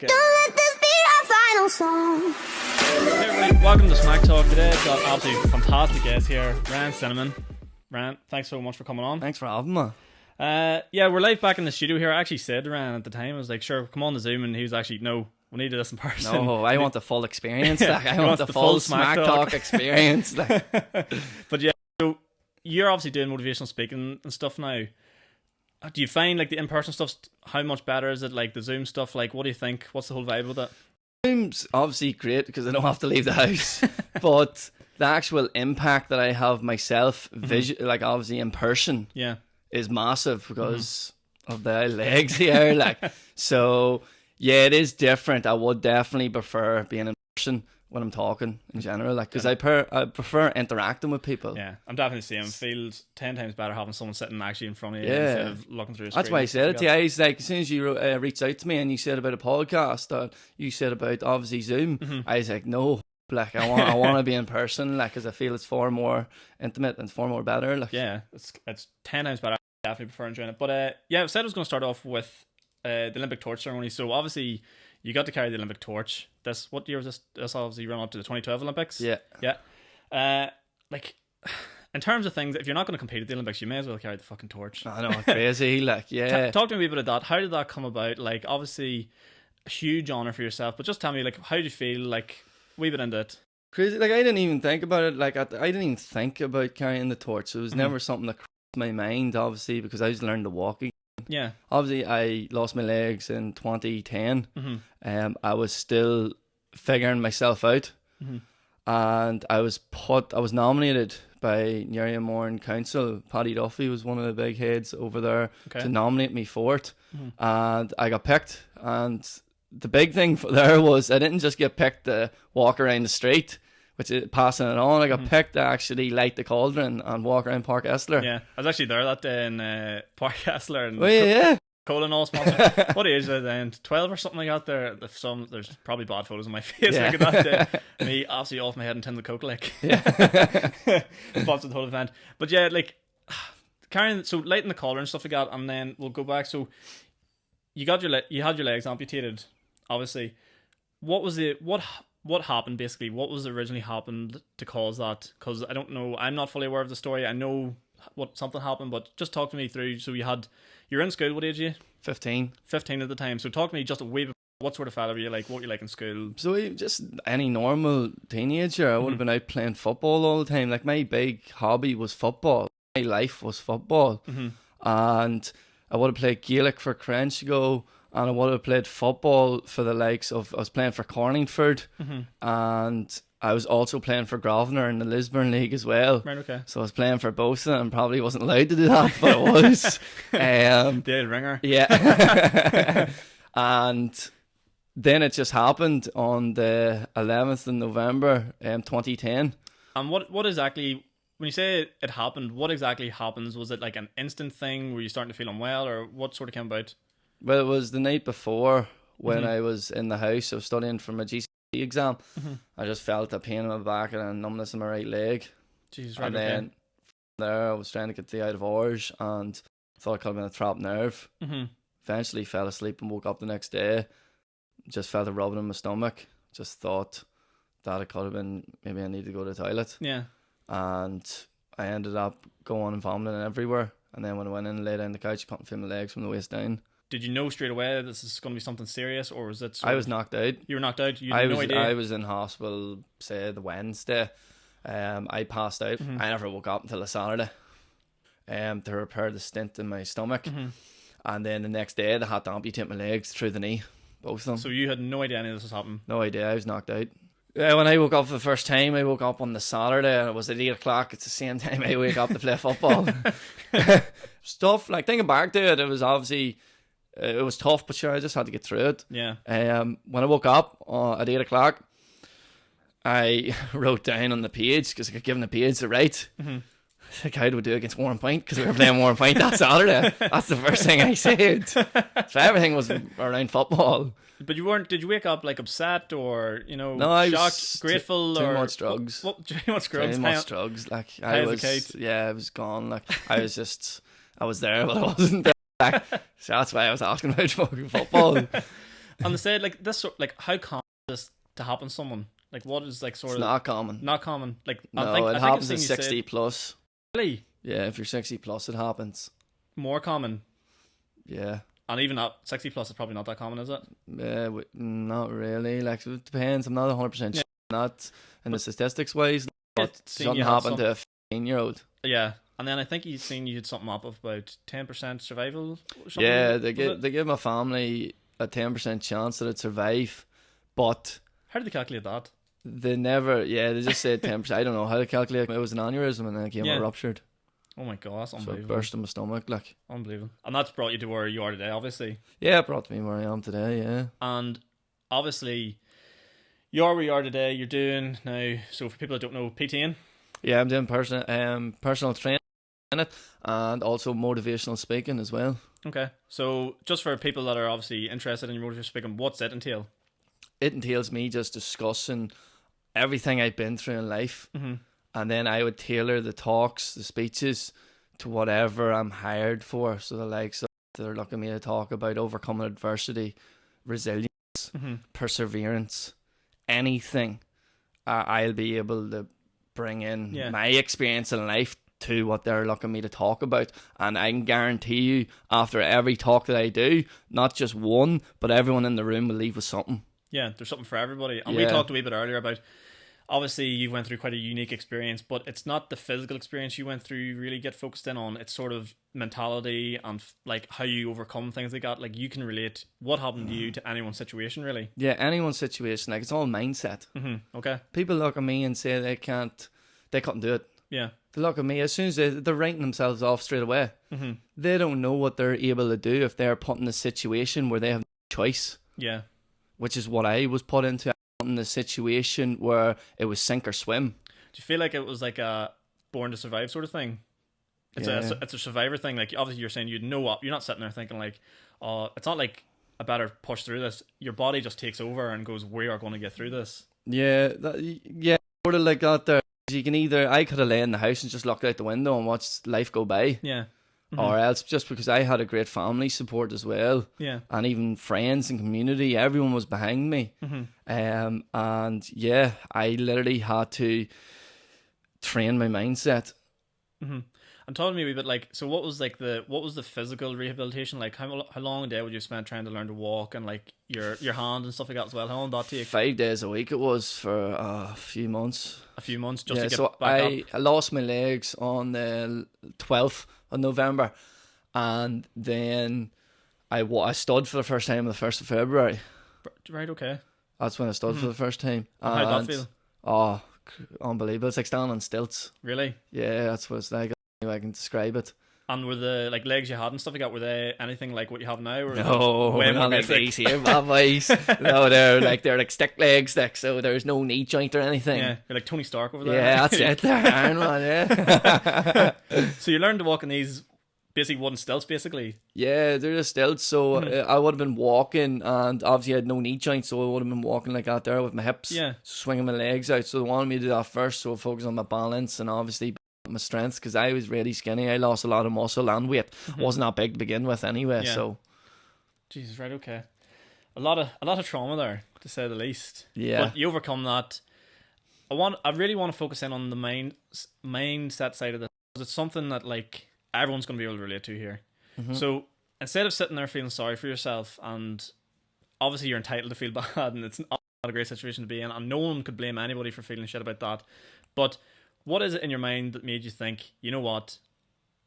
Don't let this be our final song. Hey everybody, welcome to Smac Talk. Today I've got absolutely fantastic guest here, Ryan Cinnamon. Ryan, thanks so much for coming on. Thanks for having me. Yeah, we're live back in the studio here. I actually said to Ryan at the time, I was like, sure, come on to Zoom, and he was actually, no, we need this in person. No, I want the full experience. Like, I want the full Smac Talk experience. Like. But yeah, so you're obviously doing motivational speaking and stuff now. Do you find like the in-person stuff, how much better is it? Like the Zoom stuff, like what do you think? What's the whole vibe with it? Zoom's obviously great because I don't have to leave the house. But the actual impact that I have myself, like obviously in person, Yeah. is massive because of the legs here. Like, so yeah, it is different. I would definitely prefer being in person when I'm talking in general, like, because I prefer interacting with people. Yeah, I'm definitely seeing it feels 10 times better having someone sitting actually in front of you instead of looking through a screen. That's why I said it to you. I was like, as soon as you reached out to me and you said about a podcast, you said about obviously Zoom, I was like, no, like I want to be in person, like, because I feel it's far more intimate and far more better. Like, yeah, it's 10 times better. I definitely prefer enjoying it. But yeah, I said I was going to start off with the Olympic torch ceremony. So obviously you got to carry the Olympic torch. What year was this? This obviously ran up to the 2012 Olympics. Yeah. Like, in terms of things, if you're not going to compete at the Olympics, you may as well carry the fucking torch. I know, crazy. Like, yeah. Talk to me a wee bit of that. How did that come about? Like, obviously, a huge honour for yourself, but just tell me, like, how did you feel? Like, a wee bit into it. Crazy. Like, I didn't even think about it. Like, I didn't even think about carrying the torch. It was never something that crossed my mind, obviously, because I was learning to walk again. Yeah. Obviously, I lost my legs in 2010. I was still figuring myself out, and I was nominated by Newry Mourne Council. Paddy Duffy was one of the big heads over there to nominate me for it, and I got picked. And the big thing there was I didn't just get picked to walk around the street, which is passing it on. I got picked to actually light the cauldron and walk around Park Esler. Yeah, I was actually there that day in Park Esler. And yeah. Colin all sponsored. What age is it then? 12 or something like that. There's probably bad photos on my face. Yeah. Like that day. Me absolutely off my head and tins of coke, like. Yeah. Sponsored the whole event. But yeah, like carrying, so lighting the collar and stuff like that, and then we'll go back. So you had your legs amputated, obviously. What happened basically? What was originally happened to cause that? Because I don't know, I'm not fully aware of the story. I know something happened, but just talk to me through. So you're in school. What age are you? 15 at the time. So talk to me just a wee bit. What sort of fella were you like? What were you like in school? So just any normal teenager, I would have been out playing football all the time. Like, my big hobby was football. My life was football. And I would have played Gaelic for Crenchigo, and I would have played football for the likes of, I was playing for Corningford, and I was also playing for Grosvenor in the Lisburn League as well. Right, okay. So I was playing for both of them, and probably wasn't allowed to do that, but I was. The ringer. Yeah. And then it just happened on the 11th of November, 2010. And what exactly, when you say it happened, what exactly happens? Was it like an instant thing? Were you starting to feel unwell, or what sort of came about? Well, it was the night before when I was in the house. I was studying for my GCSE exam. I just felt a pain in my back and a numbness in my right leg. Jesus, right, and then from there I was trying to get the out of hours and thought it could have been a trapped nerve. Eventually fell asleep and woke up the next day. Just felt a rubbing in my stomach. Just thought that it could have been, maybe I need to go to the toilet. Yeah. And I ended up going and vomiting everywhere. And then when I went in and lay down on the couch, I couldn't feel my legs from the waist down. Did you know straight away this is going to be something serious, or was it? I was knocked out. You were knocked out. You had no idea. I was in hospital, say the Wednesday. I passed out. I never woke up until the Saturday. To repair the stent in my stomach, and then the next day they had to amputate my legs through the knee, both of them. So you had no idea any of this was happening. No idea. I was knocked out. When I woke up for the first time, I woke up on the Saturday, and it was at 8 o'clock. It's the same time I wake up to play football. Stuff like, thinking back to it, it was obviously. It was tough, but sure, I just had to get through it. Yeah. When I woke up at 8 o'clock, I wrote down on the page, because I got given a page to write. Like, how do we do against Warren Point? Because we were playing Warren Point that Saturday. That's the first thing I said. So everything was around football. But you weren't, did you wake up like upset or, no, I shocked, was grateful? Too or much drugs. Too much drugs? Too much drugs. Like, I was, I was gone. Like, I was there, but I wasn't there. Like, so that's why I was asking about fucking football. And they said like this, like how common is this to happen to someone? Like what is like sort It's of not common. not common? Like No, I think it I've happens seen at you 60 say plus. really Yeah, if you're 60 plus, it happens. more common, Yeah. and even at 60 plus, it's probably not that common, is it? Not really. Like, it depends. I'm not 100% Yeah. sure. Not in the statistics wise, but Seen something you had happened to a 15-year-old. Yeah, and then I think you had something up of about 10% survival. Or something, Yeah, was it? they give my family a 10% chance that I'd survive, but How did they calculate that? they never. Yeah, they just said 10%. I don't know how to calculate. It was an aneurysm, and then it came Yeah. ruptured, Oh my god, that's so it unbelievable! burst in my stomach. Like, Unbelievable, and that's brought you to where you are today, obviously. yeah, it brought me where I am today. Yeah. And obviously, you are where you are today. You're doing now. So for people that don't know, PTing. Yeah, I'm doing personal training in it, and also motivational speaking as well. Okay, so just for people that are obviously interested in your motivational speaking, what's it entail? It entails me just discussing everything I've been through in life, and then I would tailor the talks, the speeches, to whatever I'm hired for. So the likes of they're looking at me to talk about overcoming adversity, resilience, perseverance, anything. I'll be able to bring in my experience in life to what they're looking me to talk about, and I can guarantee you, after every talk that I do, not just one, but everyone in the room will leave with something. Yeah, there's something for everybody. And we talked a wee bit earlier about, obviously you went through quite a unique experience, but it's not the physical experience you went through you really get focused in on. It's sort of mentality and like how you overcome things like that. Like you can relate what happened to you to anyone's situation, really. Yeah, anyone's situation, like, it's all mindset. Okay. People look at me and say they couldn't do it. Yeah. They look at me, as soon as they're writing themselves off straight away. They don't know what they're able to do if they're put in a situation where they have no choice. Yeah. Which is what I was put into, in the situation where it was sink or swim. Do you feel like it was like a born to survive sort of thing? It's a survivor thing. Like obviously you're saying you're not sitting there thinking like, oh, it's not like I better push through this. Your body just takes over and goes, we are going to get through this. Yeah, sort of like that there. You can I could have lay in the house and just looked out the window and watched life go by. Yeah. Or else, just because I had a great family support as well, and even friends and community, everyone was behind me. And yeah, I literally had to train my mindset. And talk to me a wee bit, like, so what was the physical rehabilitation like? How long a day would you spend trying to learn to walk and like your hand and stuff like that as well? How long did that take? 5 days a week it was for a few months. A few months just to get so back up. I lost my legs on the 12th of November, and then I stood for the first time on the 1st of February. Right, okay. That's when I stood for the first time. And how'd that feel? Oh, unbelievable. It's like standing on stilts. Really? Yeah, that's what it's like. I can describe it. And were the like legs you had and stuff like that, were they anything like what you have now? Or No, way more not like basic? these here, bad boys. No, they're like stick legs, so there's no knee joint or anything. Yeah, you're like Tony Stark over there. Yeah, that's it. There, Iron Man. Yeah. So you learned to walk in these basic wooden stilts, basically. Yeah, they're just stilts. So I would have been walking, and obviously I had no knee joints, so I would have been walking like that there with my hips, swinging my legs out. So they wanted me to do that first, so focus on my balance and obviously my strength, because I was really skinny. I lost a lot of muscle and weight. Wasn't that big to begin with anyway. So Jesus, right, okay. A lot of trauma there, to say the least. Yeah. But you overcome that. I really want to focus in on the mindset side of this, because it's something that like everyone's going to be able to relate to here. So instead of sitting there feeling sorry for yourself, and obviously you're entitled to feel bad, and it's not a great situation to be in, and no one could blame anybody for feeling shit about that, but what is it in your mind that made you think, you know what,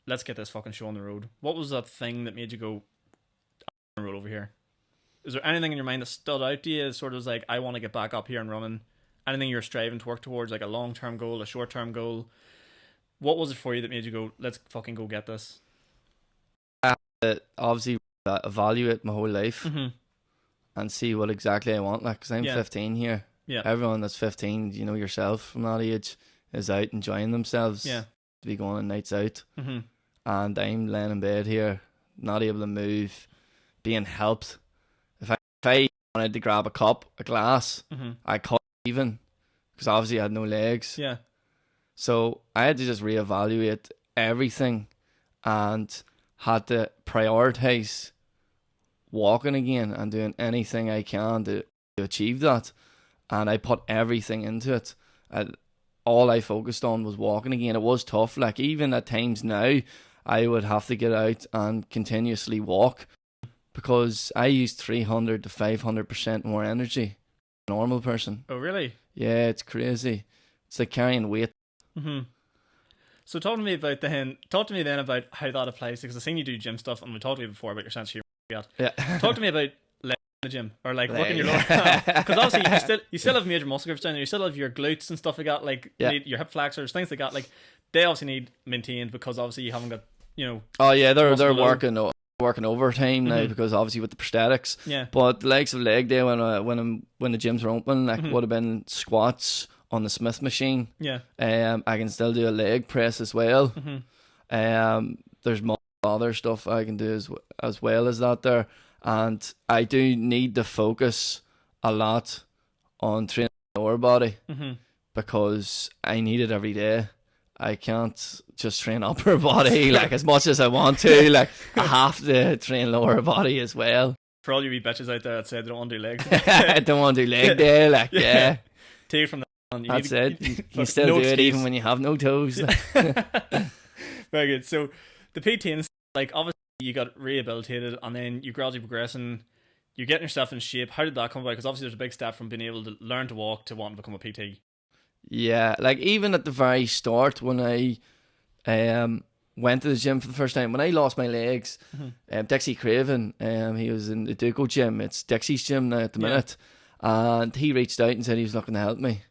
let's get this fucking show on the road? What was that thing that made you go, I'm gonna roll over here? Is there anything in your mind that stood out to you, sort of was like, I want to get back up here and running? Anything you're striving to work towards, like a long-term goal, a short-term goal? What was it for you that made you go, let's fucking go get this? Obviously evaluate my whole life and see what exactly I want, like, because I'm 15 here. Yeah. Everyone that's 15, you know yourself, from that age, is out enjoying themselves. Yeah. To be going on nights out. And I'm laying in bed here, not able to move, being helped. If I wanted to grab a cup, a glass, I couldn't even, because obviously I had no legs. Yeah. So I had to just reevaluate everything and had to prioritize walking again and doing anything I can to achieve that. And I put everything into it. All I focused on was walking again. It was tough. Like, even at times now, I would have to get out and continuously walk because I use 300 to 500% more energy than a normal person. Oh, really? Yeah, it's crazy. It's like carrying weight. Mm-hmm. So talk to me then about how that applies, because I've seen you do gym stuff, and we talked to you before about your sense of humor. Yeah. Talk to me about legs in the gym, or like working your lower half, because obviously you still have major muscle groups down there. You still have your glutes and stuff like that, like you need your hip flexors, things like that. Like, they obviously need maintained because obviously you haven't got, you know. Oh yeah, they're working overtime now because obviously with the prosthetics. Yeah. But the likes of leg day when the gyms are open, like would have been squats on the Smith machine. Yeah. I can still do a leg press as well. There's more other stuff I can do as well as that there, and I do need to focus a lot on training the lower body because I need it every day. I can't just train upper body like as much as I want to. Like, I have to train lower body as well. For all you wee bitches out there that say they don't want to do legs, I don't want to do leg day. Like, yeah. Take it from the on. That's it. You still do it even when you have no toes. Very good. So the PT and like, obviously you got rehabilitated and then you gradually progressing. You're getting yourself in shape. How did that come about? Because obviously there's a big step from being able to learn to walk to wanting to become a PT. Yeah, like even at the very start when I went to the gym for the first time, when I lost my legs, Dixie Craven, he was in the Duco gym. It's Dixie's gym now at the minute, and he reached out and said he was looking to help me.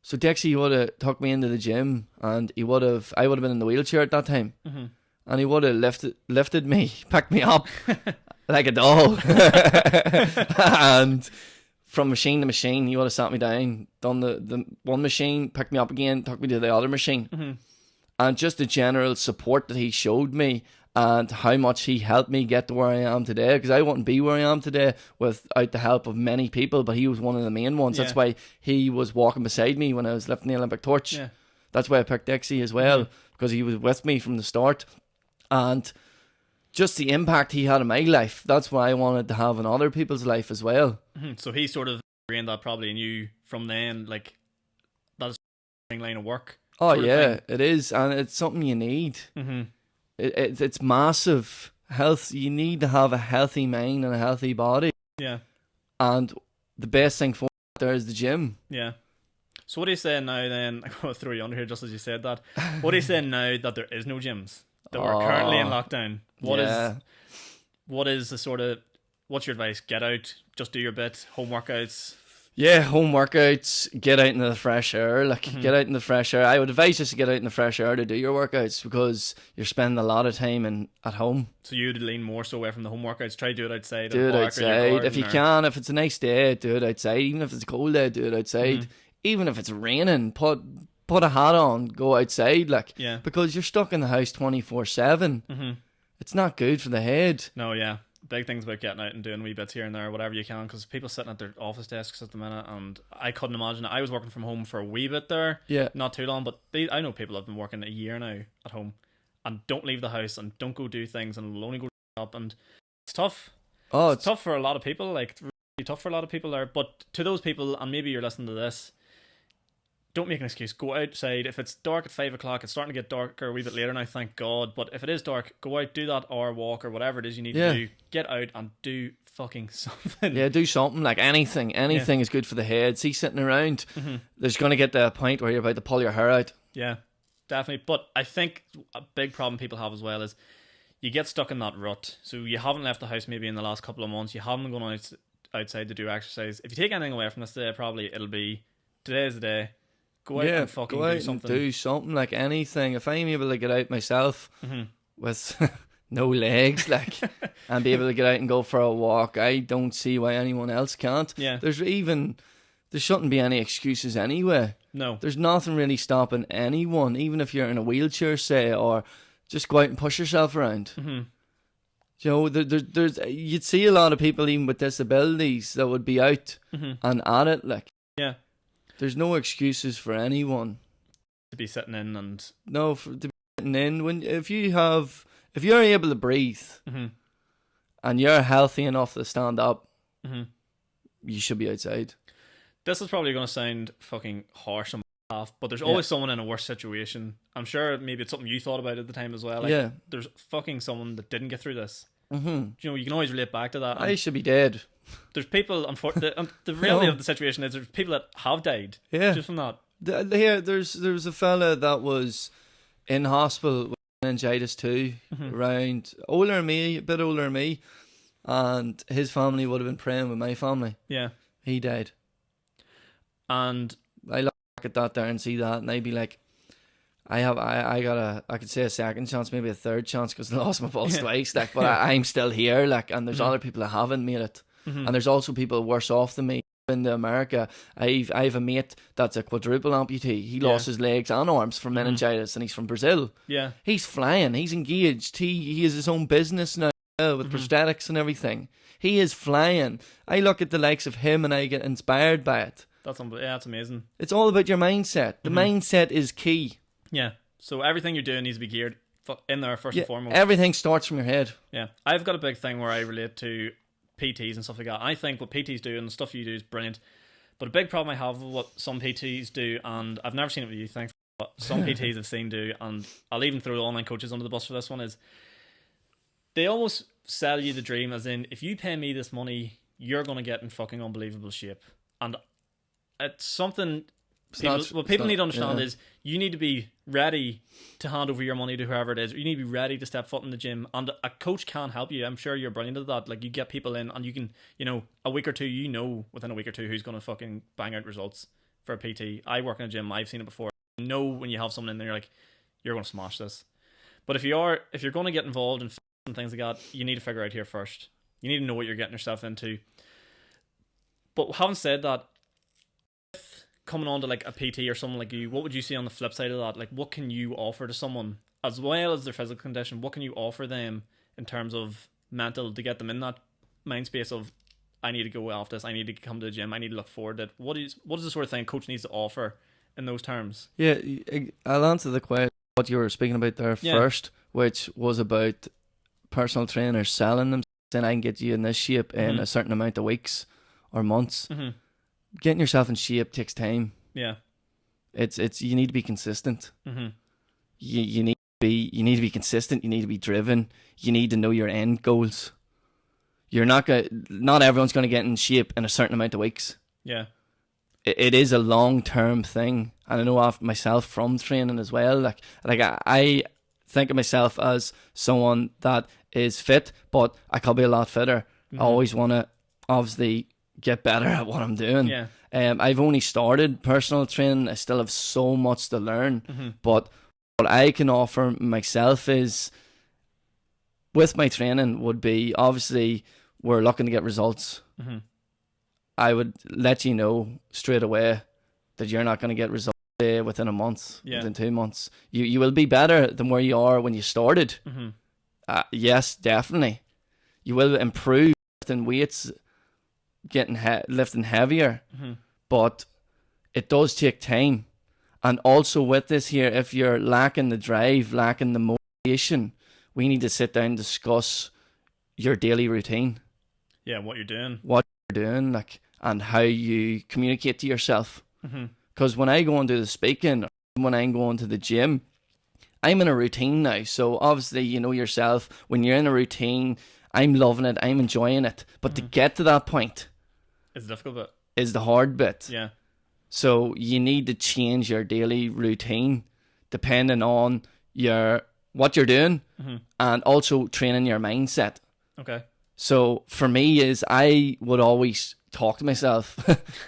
So Dixie would have took me into the gym, and I would have been in the wheelchair at that time, and he would have lifted me, picked me up like a doll, and from machine to machine, he would have sat me down, done the one machine, picked me up again, took me to the other machine. And just the general support that he showed me and how much he helped me get to where I am today, because I wouldn't be where I am today without the help of many people, but he was one of the main ones. That's why he was walking beside me when I was lifting the Olympic torch. That's why I picked Dixie as well, because he was with me from the start. And just the impact he had in my life, that's what I wanted to have in other people's life as well. So he sort of ingrained that probably in you from then, like, that's a line of work. Oh yeah, it is, and it's something you need. It's massive. Health, you need to have a healthy mind and a healthy body. Yeah. And the best thing for there is the gym. Yeah. So what are you saying now then? I'm going to throw you under here just as you said that. What are you saying now that there is no gyms? That we're currently in lockdown? What is the sort of, what's your advice? Get out, just do your bit, home workouts. Yeah, home workouts, get out into the fresh air. Get out in the fresh air. I would advise just to get out in the fresh air to do your workouts because you're spending a lot of time at home. So you'd lean more so away from the home workouts. Try to do it outside. Do it outside. If you can, if it's a nice day, do it outside. Even if it's a cold day, do it outside. Even if it's raining, put a hat on, go outside. Because you're stuck in the house 24/7. It's not good for the head. No, yeah. Big things about getting out and doing wee bits here and there, whatever you can, because people sitting at their office desks at the minute, and I couldn't imagine it. I was working from home for a wee bit there, not too long, but I know people have been working a year now at home and don't leave the house and don't go do things and will only go up, and it's tough. Oh, it's tough for a lot of people, like really tough for a lot of people there. But to those people, and maybe you're listening to this, don't make an excuse. Go outside. If it's dark at 5 o'clock, it's starting to get darker a wee bit later now, thank God. But if it is dark, go out, do that hour walk or whatever it is you need to do. Get out and do fucking something. Yeah, do something. Like anything. Anything is good for the head. See, sitting around, there's going to get to a point where you're about to pull your hair out. Yeah, definitely. But I think a big problem people have as well is you get stuck in that rut. So you haven't left the house maybe in the last couple of months. You haven't gone outside to do exercise. If you take anything away from this day, probably it'll be today's the day. Go out and fucking do something. Do something, like anything. If I'm able to get out myself with no legs, and be able to get out and go for a walk, I don't see why anyone else can't. Yeah. There shouldn't be any excuses anyway. No. There's nothing really stopping anyone, even if you're in a wheelchair, say, or just go out and push yourself around. You know, you'd see a lot of people even with disabilities that would be out and at it, Yeah. There's no excuses for anyone to be sitting in and to be sitting in if you're able to breathe and you're healthy enough to stand up, Mm-hmm. you should be outside. This is probably going to sound fucking harsh on my behalf, but there's Yeah. always someone in a worse situation. I'm sure maybe it's something you thought about at the time as well. Like, Yeah. there's fucking someone that didn't get through this. Mm-hmm. You know, you can always relate back to that. And I should be dead. there's people, the reality of the situation is there's people that have died Yeah. just from that. Here, there was a fella that was in hospital with meningitis too, around older than me, a bit older than me, and his family would have been praying with my family. Yeah. He died. And I look back at that there and see that, and I'd be like, I could say a second chance, maybe a third chance, because I lost my pulse twice, like, but I'm still here, like, and there's other people that haven't made it, and there's also people worse off than me. In America, I've a mate that's a quadruple amputee. He lost his legs and arms from meningitis, and he's from Brazil. yeah, He's flying. He's engaged. He has his own business now with prosthetics and everything. He is flying. I look at the likes of him and I get inspired by it. that's amazing. It's all about your mindset. The mindset is key. Yeah. So everything you're doing needs to be geared in there first and foremost. Everything starts from your head. Yeah. I've got a big thing where I relate to PTs and stuff like that. I think what PTs do and the stuff you do is brilliant. But a big problem I have with what some PTs do, and I've never seen it with you, thankfully, but some PTs I've seen do, and I'll even throw the online coaches under the bus for this one, is they almost sell you the dream as in, if you pay me this money, you're going to get in fucking unbelievable shape. And it's something what people need to understand is you need to be ready to hand over your money to whoever it is. You need to be ready to step foot in the gym, and a coach can help you. I'm sure you're brilliant at that. Like, you get people in and you can, a week or two, within a week or two who's going to fucking bang out results for a PT. I work in a gym. I've seen it before. You know when you have someone in there, you're like, you're going to smash this. But if you're going to get involved in and things like that, you need to figure out here first. You need to know what you're getting yourself into. But having said that, coming on to like a PT or someone like you, what would you see on the flip side of that? Like, what can you offer to someone as well as their physical condition? What can you offer them in terms of mental to get them in that mind space of, I need to go after this, I need to come to the gym, I need to look forward to it? What is the sort of thing coach needs to offer in those terms? Yeah, I'll answer the question what you were speaking about there first, which was about personal trainers selling them, saying I can get you in this shape in a certain amount of weeks or months. Getting yourself in shape takes time. Yeah, it's you need to be consistent. You need to be consistent. You need to be driven. You need to know your end goals. Not everyone's going to get in shape in a certain amount of weeks. Yeah, it is a long-term thing, and I know of myself from training as well. Like I think of myself as someone that is fit, but I could be a lot fitter. I always want to obviously get better at what I'm doing. Yeah. I've only started personal training. I still have so much to learn, but what I can offer myself is, with my training, would be, obviously we're looking to get results. I would let you know straight away that you're not going to get results within a month, within 2 months. You will be better than where you are when you started. Yes, definitely. You will improve in weights, lifting heavier, but it does take time. And also with this here, if you're lacking the drive, lacking the motivation, we need to sit down and discuss your daily routine. Yeah, what you're doing, like, and how you communicate to yourself. Because when I go and do the speaking, when I'm going to the gym, I'm in a routine now. So obviously, you know yourself, when you're in a routine, I'm loving it, I'm enjoying it. But to get to that point, it's the difficult bit. Is the hard bit. Yeah. So you need to change your daily routine depending on what you're doing, and also training your mindset. Okay. So for me is I would always talk to myself.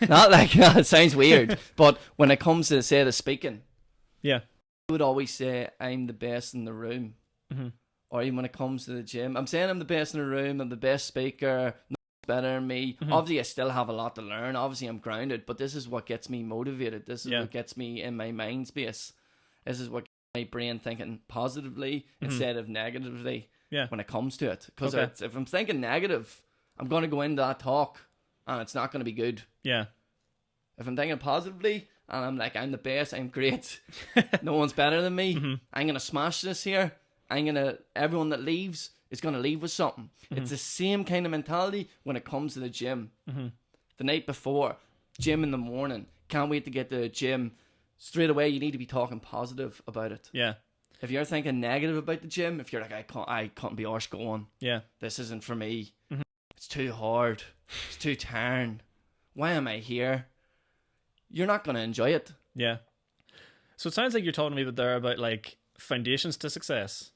Not like it sounds weird, but when it comes to, say, the speaking, I would always say I'm the best in the room. Or even when it comes to the gym, I'm saying I'm the best in the room, I'm the best speaker, no one's better than me. Obviously I still have a lot to learn, obviously I'm grounded, but this is what gets me motivated. This is what gets me in my mind space. This is what gets my brain thinking positively instead of negatively when it comes to it. Because if I'm thinking negative, I'm going to go into that talk and it's not going to be good. Yeah. If I'm thinking positively and I'm like, I'm the best, I'm great, no one's better than me, I'm going to smash this here, everyone that leaves is going to leave with something. It's the same kind of mentality when it comes to the gym. The night before, gym in the morning, can't wait to get to the gym. Straight away, you need to be talking positive about it. Yeah. If you're thinking negative about the gym, if you're like, I can't be arse going. Yeah. This isn't for me. It's too hard. It's too tiring. Why am I here? You're not going to enjoy it. Yeah. So it sounds like you're talking to me there about like foundations to success.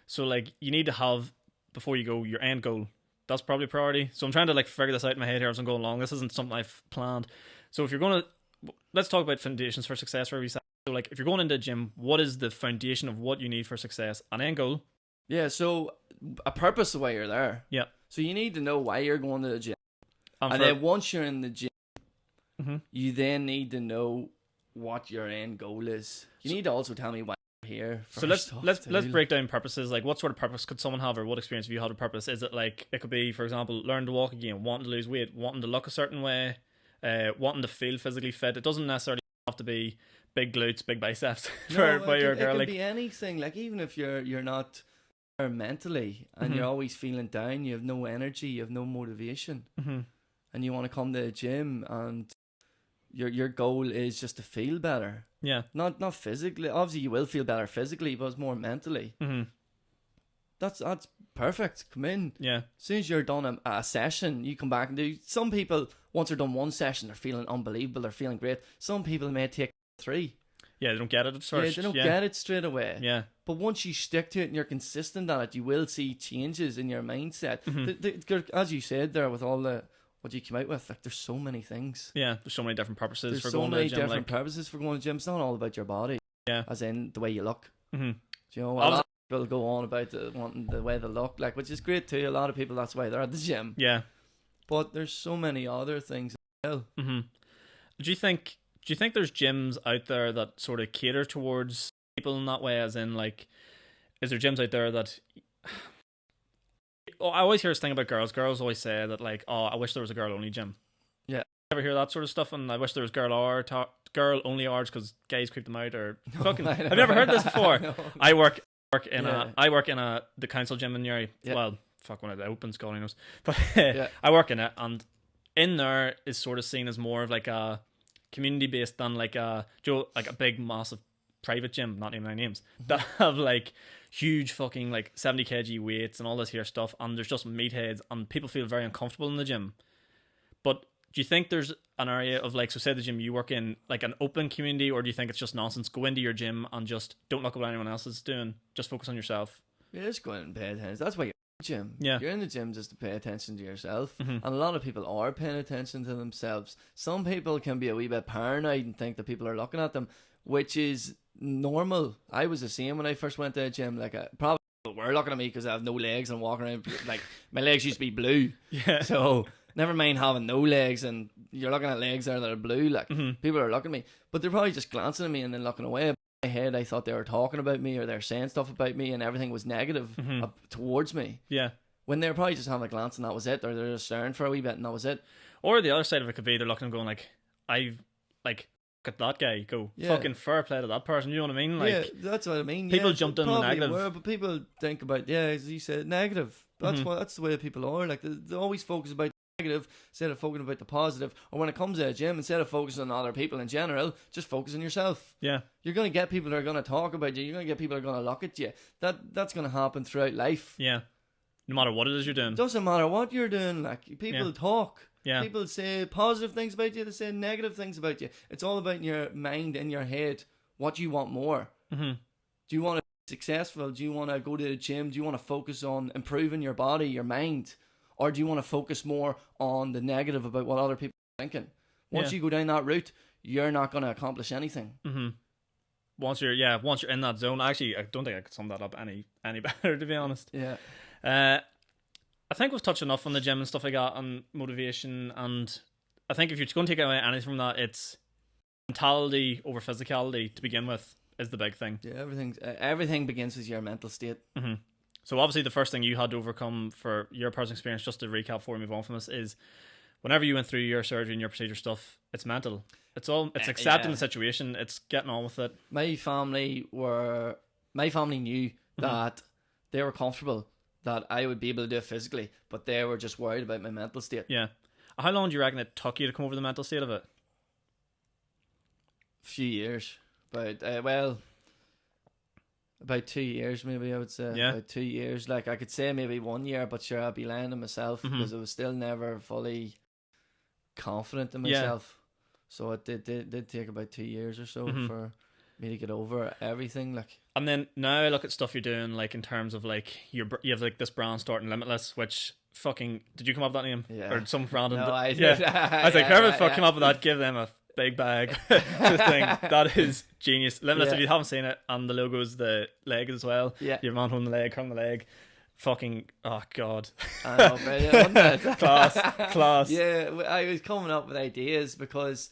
So like you need to have, before you go, your end goal. That's probably a priority. So I'm trying to like figure this out in my head here as I'm going along. This isn't something I've planned. So if you're going to, let's talk about foundations for success for every side. So like if you're going into a gym, what is the foundation of what you need for success? An end goal. Yeah, so a purpose of why you're there. Yeah. So you need to know why you're going to the gym. And for, then once you're in the gym, you then need to know what your end goal is. You need to also tell me why you're here. So let's break down purposes. Like what sort of purpose could someone have, or what experience have you had with purpose? Is it like, it could be, for example, learn to walk again, wanting to lose weight, wanting to look a certain way, wanting to feel physically fit. It doesn't necessarily have to be big glutes, big biceps for your girl. It like could be anything. Like even if you're not there mentally and you're always feeling down, you have no energy, you have no motivation, and you want to come to the gym and your goal is just to feel better. Yeah. Not physically. Obviously, you will feel better physically, but it's more mentally. That's perfect. Come in. Yeah. As soon as you're done a session, you come back and do. Some people, once they're done one session, they're feeling unbelievable. They're feeling great. Some people may take 3. Yeah, they don't get it at first. Yeah, they don't get it straight away. Yeah. But once you stick to it and you're consistent at it, you will see changes in your mindset. As you said there, with all the what you come out with, like there's so many things. Yeah, there's so many different purposes there's for so going many to the gym. Different purposes for going to the gym. It's not all about your body. Yeah. As in the way you look. Mm-hmm. Do you know, a lot of people go on about wanting the way they look, like, which is great too. A lot of people, that's why they're at the gym. Yeah. But there's so many other things as well. Do you think there's gyms out there that sort of cater towards people in that way? As in, like, is there gyms out there that... I always hear this thing about girls. Girls always say that, like, oh, I wish there was a girl-only gym. Yeah. Ever hear that sort of stuff? And I wish there was girl-only hours because guys creep them out. Or fucking... I've never heard this before. No. I work in the council gym in Newry. Yeah. Well, fuck, when it opens, God only knows. But Yeah. I work in it, and in there is sort of seen as more of like a community based than like a big massive private gym, not naming any names, that have like huge fucking like 70 kg weights and all this here stuff, and there's just meatheads and people feel very uncomfortable in the gym. But do you think there's an area of, like, so say the gym you work in, like an open community, or do you think it's just nonsense? Go into your gym and just don't look at what anyone else is doing, just focus on yourself. Yeah, just go in and pay attention. That's why you're in the gym. Yeah. You're in the gym just to pay attention to yourself. And a lot of people are paying attention to themselves. Some people can be a wee bit paranoid and think that people are looking at them, which is normal. I was the same when I first went to the gym. Like, probably people were looking at me because I have no legs and walking around. Like, my legs used to be blue. Yeah. So never mind having no legs and you're looking at legs there that are blue. Like, people are looking at me, but they're probably just glancing at me and then looking away. In my head, I thought they were talking about me or they're saying stuff about me, and everything was negative towards me. Yeah. When they're probably just having a glance and that was it, or they're just staring for a wee bit and that was it. Or the other side of it could be they're looking and going like, I've like, look at that guy, go fucking fair play to that person. You know what I mean? Like, yeah, that's what I mean. People jumped in the negative. But people think about, as you said, negative. That's that's the way people are. Like, they always focus about the negative instead of focusing about the positive. Or when it comes to a gym, instead of focusing on other people in general, just focus on yourself. Yeah. You're going to get people that are going to talk about you. You're going to get people that are going to look at you. That's going to happen throughout life. Yeah. No matter what it is you're doing. It doesn't matter what you're doing. Like, people talk. Yeah. People say positive things about you. They say negative things about you. It's all about in your mind, in your head. What do you want more? Do you want to be successful? Do you want to go to the gym? Do you want to focus on improving your body, your mind? Or do you want to focus more on the negative about what other people are thinking? Once you go down that route, you're not going to accomplish anything. Once you're in that zone, actually, I don't think I could sum that up any better, to be honest. Yeah. I think we've touched enough on the gym and stuff like that, and motivation, and I think if you're going to take away anything from that, it's mentality over physicality to begin with is the big thing. Yeah, everything begins with your mental state. So obviously the first thing you had to overcome for your personal experience, just to recap before we move on from this, is whenever you went through your surgery and your procedure stuff, it's mental. It's accepting the situation, it's getting on with it. My family knew that they were comfortable that I would be able to do it physically, but they were just worried about my mental state. Yeah. How long do you reckon it took you to come over the mental state of it? A few years. About 2 years, maybe, I would say. Yeah. About 2 years. Like, I could say maybe 1 year, but sure, I'd be lying to myself because I was still never fully confident in myself. So it did take about 2 years or so for me to get over everything. Like, and then now I look at stuff you're doing, like in terms of like you have like this brand starting Limitless, which fucking did you come up with that name? Yeah. Or some random? No, I yeah. did. I was like, whoever the fuck came up with that, give them a big bag. This thing that is genius. Limitless. If you haven't seen it, and the logo is the leg as well. Yeah. Your man holding the leg, curling the leg. Fucking oh god. I know, brilliant, wasn't it? class. Yeah, I was coming up with ideas because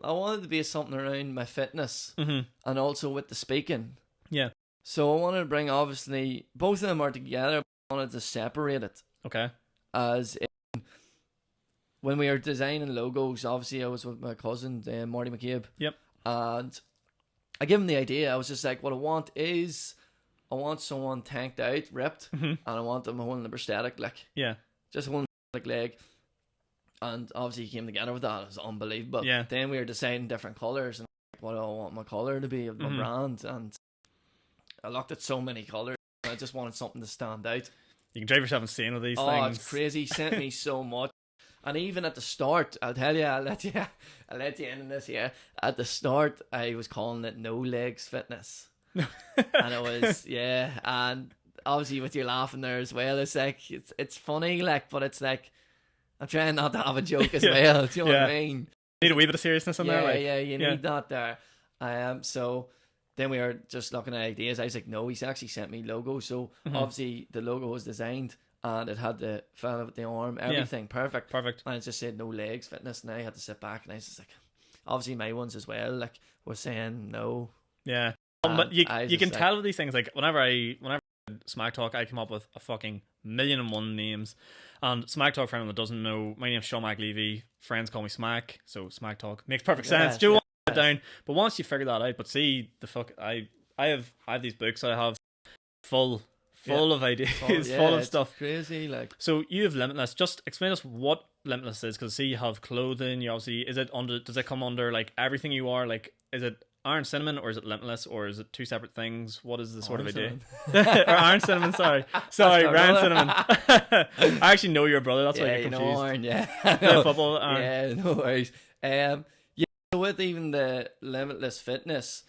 I wanted to base something around my fitness and also with the speaking. Yeah. So I wanted to bring, obviously, both of them are together, but I wanted to separate it. Okay. As when we were designing logos, obviously I was with my cousin, Marty McCabe. Yep. And I gave him the idea. I was just like, what I want someone tanked out, ripped, and I want them holding a prosthetic, like, yeah, just holding a leg. And obviously he came together with that. It was unbelievable. Yeah. Then we were deciding different colours and like, what do I want my colour to be of my brand. And I looked at so many colours. And I just wanted something to stand out. You can drive yourself insane with these things. Oh, it's crazy. He sent me so much. And even at the start, I'll tell you, I'll let you in on this here. At the start, I was calling it No Legs Fitness. And it was, yeah. And obviously with you laughing there as well, it's like, it's funny, like, but it's like, I'm trying not to have a joke as well. Do you know what I mean? Need a wee bit of seriousness in there. Like, yeah, you need that there. So then we were just looking at ideas. I was like, no, he's actually sent me logo. So obviously the logo was designed and it had the fella with the arm, everything perfect. Perfect. And it just said No Legs Fitness, and I had to sit back and I was just like, obviously my ones as well, like, were saying no. Yeah. But you can tell with these things, like whenever I Smac Talk, I come up with a fucking 1,000,001 names. And Smac Talk, for anyone that doesn't know, my name's Sean McAleavey. Friends call me Smac, so Smac Talk makes perfect sense. Do you want to put it down? But once you figure that out, but see the fuck, I have these books that I have full of ideas, full of stuff. Crazy, like. So you have Limitless. Just explain us what Limitless is, because see you have clothing. You obviously does it come under like everything you are? Like, is it Iron Cinnamon or is it Limitless or is it two separate things? What is the sort of idea? Or Iron Cinnamon, sorry, Ryan Cinnamon. I actually know your brother. That's why I get confused. Know Iron, yeah. Football. Yeah, no worries. Yeah, so with even the Limitless Fitness,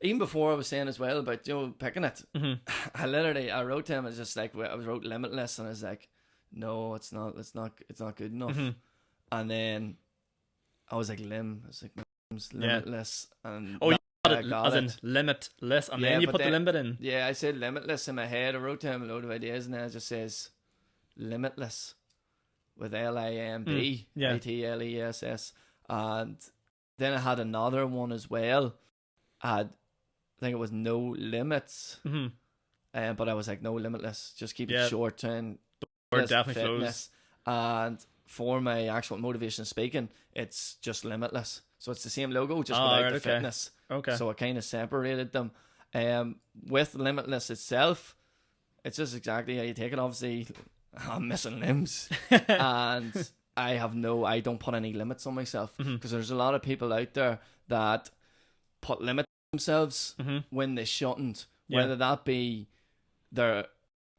even before I was saying as well about picking it, I wrote to him. It's just like I wrote Limitless, and I was like, no, it's not good enough. And then I was like Limitless, and you got it as in limitless, and then you put the limit in. Yeah, I said Limitless in my head. I wrote to him a load of ideas, and then it just says Limitless with LIMB, ITLESS, and then I had another one as well. I think it was No Limits, but I was like, no, Limitless. Just keep it short and word definitely flows. And for my actual motivation speaking, it's just Limitless. So it's the same logo, just without the fitness. Okay. So I kind of separated them. With Limitless itself, it's just exactly how you take it. Obviously, I'm missing limbs, and I don't put any limits on myself, because there's a lot of people out there that put limits on themselves when they shouldn't. Whether that be their,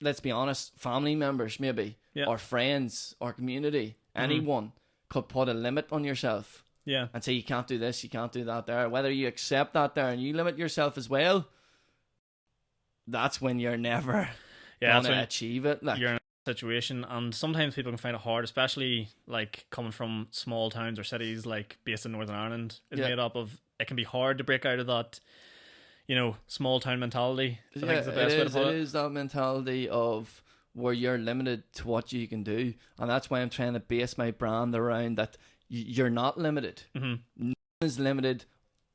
let's be honest, family members maybe, or friends or community, anyone could put a limit on yourself. Yeah. And say you can't do this, you can't do that there. Whether you accept that there and you limit yourself as well, that's when you're never gonna achieve it. Like, you're in a situation, and sometimes people can find it hard, especially like coming from small towns or cities like based in Northern Ireland is made up of. It can be hard to break out of that, small town mentality. I think is the best way to put it. It is that mentality of where you're limited to what you can do, and that's why I'm trying to base my brand around that. You're not limited. No one is limited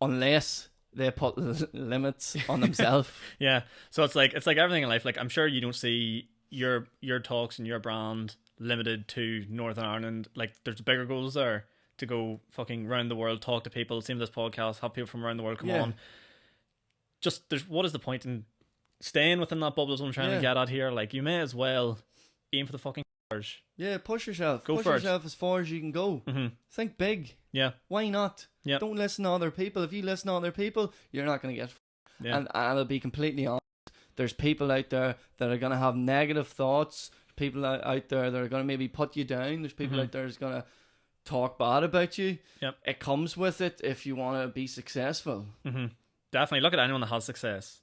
unless they put limits on themselves. Yeah. So it's like everything in life. Like, I'm sure you don't see your talks and your brand limited to Northern Ireland. Like, there's bigger goals there to go fucking round the world, talk to people. Same with this podcast, have people from around the world come on. Just what is the point in staying within that bubble is what I'm trying Yeah. to get at here. Like, you may as well aim for the fucking stars. Yeah, push yourself. Go push for it. yourself as far as you can go. Think big. Yeah. Why not? Yep. Don't listen to other people. If you listen to other people, you're not going to get. Yeah. And I'll be completely honest. There's people out there that are going to have negative thoughts. People out there that are going to maybe put you down. There's people out there that's going to talk bad about you. Yep. It comes with it if you want to be successful. Definitely. Look at anyone that has success.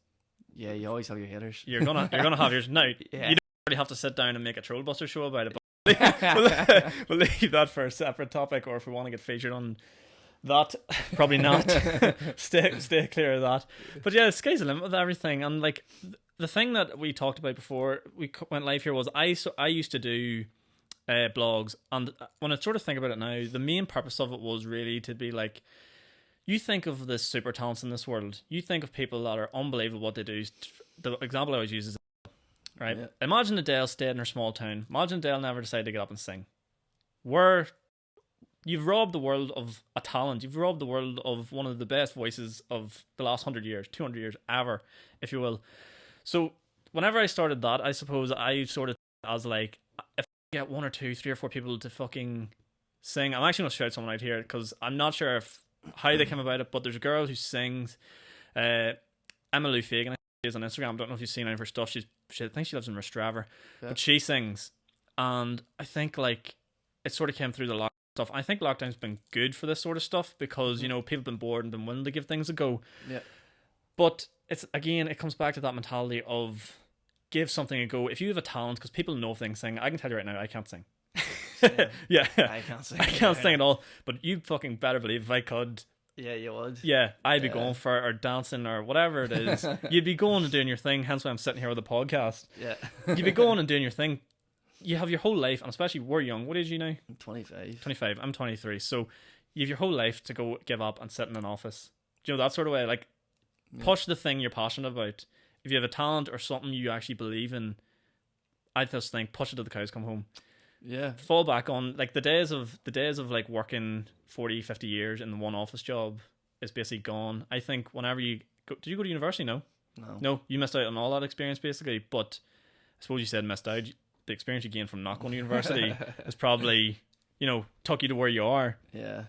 Yeah, you always have your haters. You're gonna have yours. Now, Yeah. you don't really have to sit down and make a Trollbuster show about it, but we'll leave that for a separate topic, or if we want to get featured on that, probably not. stay clear of that. But yeah, sky's the limit with everything. And like the thing that we talked about before we went live here was I used to do blogs, and when I sort of think about it now, the main purpose of it was really to be like, you think of the super talents in this world. You think of people that are unbelievable what they do. The example I always use is, right? Yeah. Imagine Adele stayed in her small town. Imagine Adele never decided to get up and sing. You've robbed the world of a talent. You've robbed the world of one of the best voices of the last 100 years, 200 years, ever, if you will. So whenever I started that, I suppose I sort of as like, if I get 1 or 2, 3 or 4 people to fucking sing, I'm actually going to shout someone out here because I'm not sure how they came about it, but there's a girl who sings, Emma Lou Fagan, she is on Instagram. I don't know if you've seen any of her stuff. I think she lives in Rostraver, but she sings, and I think like it sort of came through the lockdown stuff. I think lockdown's been good for this sort of stuff because you know people have been bored and been willing to give things a go. Yeah, but it comes back to that mentality of give something a go. If you have a talent, because people know things sing. I can tell you right now, I can't sing. Yeah, I can't sing. I can't sing at all. But you fucking better believe if I could. Yeah, you would. Yeah, I'd be going for it, or dancing or whatever it is. You'd be going and doing your thing. Hence why I'm sitting here with a podcast. Yeah, you'd be going and doing your thing. You have your whole life, and especially we're young. What age are you now? I'm 25. 25. I'm 23. So you have your whole life to go give up and sit in an office. Do you know that sort of way? Like, push the thing you're passionate about. If you have a talent or something you actually believe in, I just think push it till the cows come home. Yeah. Fall back on like the days of like working 40, 50 years in the one office job is basically gone. I think whenever you go, did you go to university? No, you missed out on all that experience basically. But I suppose you said missed out. The experience you gained from not going to university is probably, took you to where you are. Yeah.